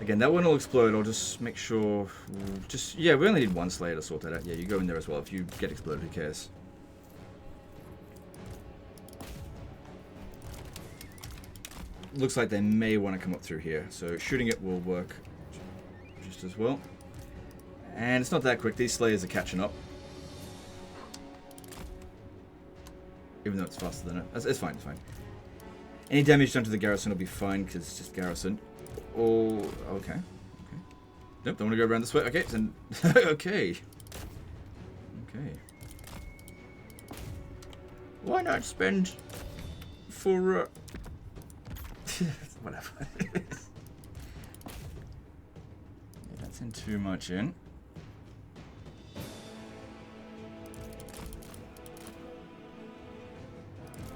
Again, that one will explode. I'll just make sure... yeah, we only need one Slayer to sort that out. Yeah, you go in there as well. If you get exploded, who cares? Looks like they may want to come up through here. So shooting it will work just as well. And it's not that quick. These Slayers are catching up. Even though it's faster than it. It's fine, it's fine. Any damage done to the garrison will be fine, because it's just garrison. Oh, okay. Nope, don't want to go around this way. Okay, then... okay. Okay. Why not spend for... whatever. Send too much in.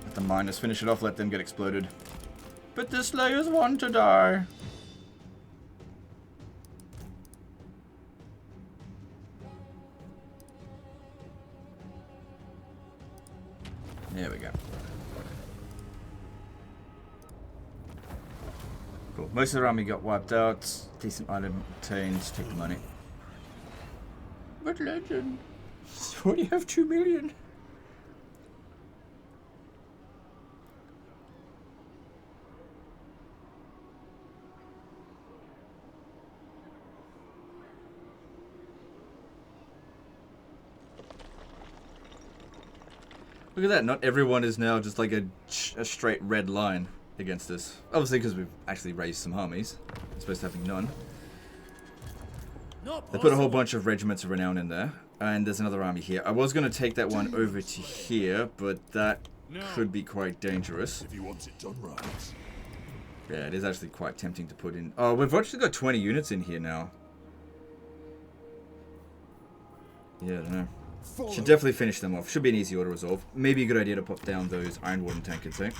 Let the miners finish it off, let them get exploded. But the Slayers want to die. There we go. Cool. Most of the army got wiped out. Decent item obtained. Take the money. But legend. You already have 2 million. Look at that, not everyone is now just like a straight red line against us. Obviously because we've actually raised some armies. As opposed to having none. They put a whole bunch of regiments of renown in there. And there's another army here. I was going to take that one over to here, but that could be quite dangerous. If you want it done right. Yeah, it is actually quite tempting to put in. Oh, we've actually got 20 units in here now. Yeah, I don't know. Should definitely finish them off. Should be an easy auto resolve. Maybe a good idea to pop down those Iron Warden tankers, eh?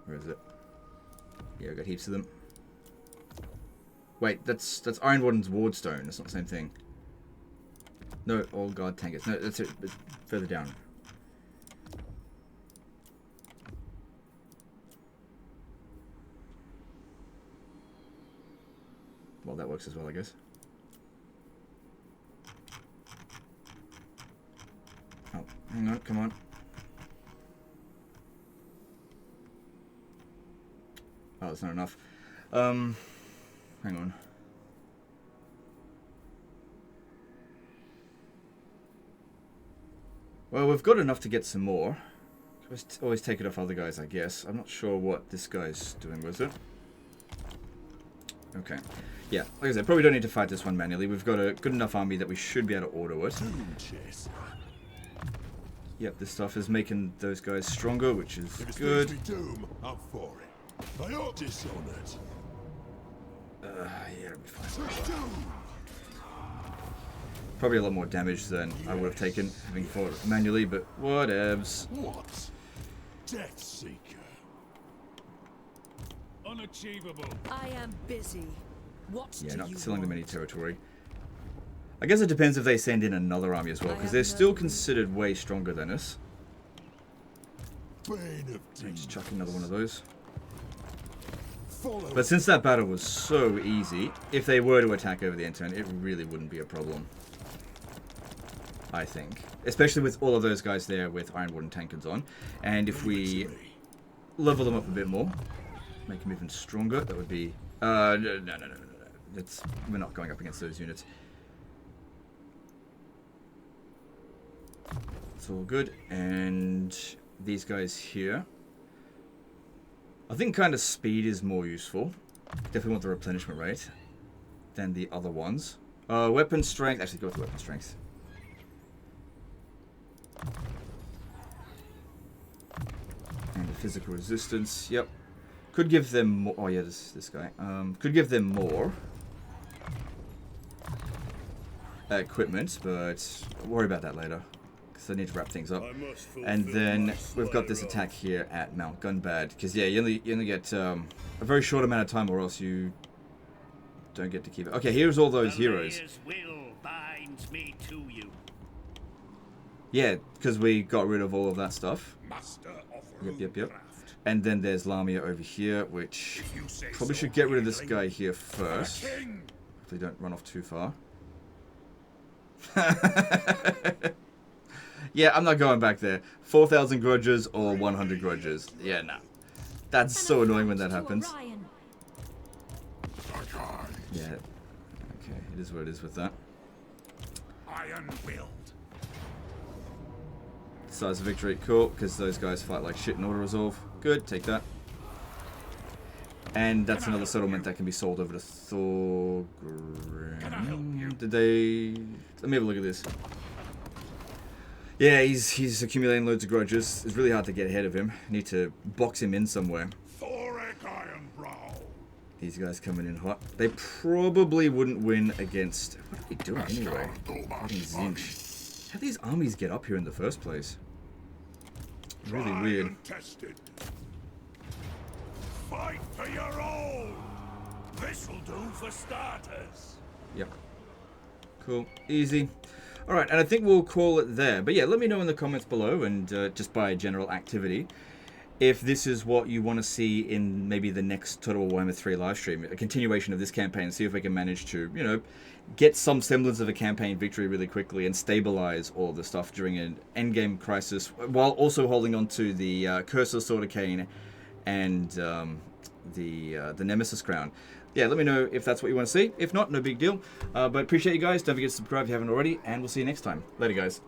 Where is it? Yeah, I got heaps of them. Wait, that's Iron Warden's Wardstone. That's not the same thing. No, all guard tankers. No, that's it. It's further down. Well, that works as well, I guess. Oh, hang on, come on. Oh, that's not enough. Hang on. Well, we've got enough to get some more. Always take it off other guys, I guess. I'm not sure what this guy's doing, was it? Okay. Yeah, like I said, probably don't need to fight this one manually. We've got a good enough army that we should be able to auto it. Yep, this stuff is making those guys stronger, which is good. Doom, I'm for it. I ought dishonored. Yeah, it'll be fine. Probably a lot more damage than I would have taken having fought it manually, but whatevs. What? Death Seeker. Unachievable. I am busy. What Yeah, do not you selling them want? any territory. I guess it depends if they send in another army as well, because they're still considered way stronger than us. Bane of Let's chuck another one of those. Follow. But since that battle was so easy, if they were to attack over the end turn, it really wouldn't be a problem. I think. Especially with all of those guys there with Iron Warden tankers on. And if we level them up a bit more, make them even stronger, that would be... No. We're not going up against those units. It's all good. And these guys here. I think kind of speed is more useful. Definitely want the replenishment rate than the other ones. Weapon strength. Actually, go with the weapon strength. And the physical resistance. Yep. Could give them more. Oh yeah, this guy. Could give them more equipment, but I'll worry about that later because I need to wrap things up. And then we've got this attack here at Mount Gunbad because yeah, you only get a very short amount of time, or else you don't get to keep it. Okay, here's all those heroes. Will binds me to you. Yeah, because we got rid of all of that stuff. Master of Yep. Rudecraft. And then there's Lamia over here, which If you say probably so, should get rid of this King. guy here first. King. Hopefully don't run off too far. Yeah, I'm not going back there. 4,000 grudges or 100 grudges. Yeah, no. That's so annoying when that happens. Yeah. Okay, it is what it is with that. Iron-willed. Size of victory, cool, because those guys fight like shit in auto resolve. Good, take that. And that's another settlement that can be sold over to Thorgrim. Did they... Let me have a look at this. Yeah, he's accumulating loads of grudges. It's really hard to get ahead of him. Need to box him in somewhere. Thorek I These guys coming in hot. They probably wouldn't win against... What are they doing anyway? Fighting Zinch. How do these armies get up here in the first place? Really weird. Tested. Fight for your own. This'll do for starters. Yep. Cool. Easy. Alright, and I think we'll call it there. But yeah, let me know in the comments below, and just by general activity, if this is what you want to see in maybe the next Total War Warhammer 3 live stream, a continuation of this campaign, see if we can manage to, you know, get some semblance of a campaign victory really quickly and stabilize all the stuff during an endgame crisis, while also holding on to the Curse of Sword of Cain and the Nemesis Crown. Yeah, let me know if that's what you want to see. If not, no big deal. But appreciate you guys. Don't forget to subscribe if you haven't already, and we'll see you next time. Later, guys.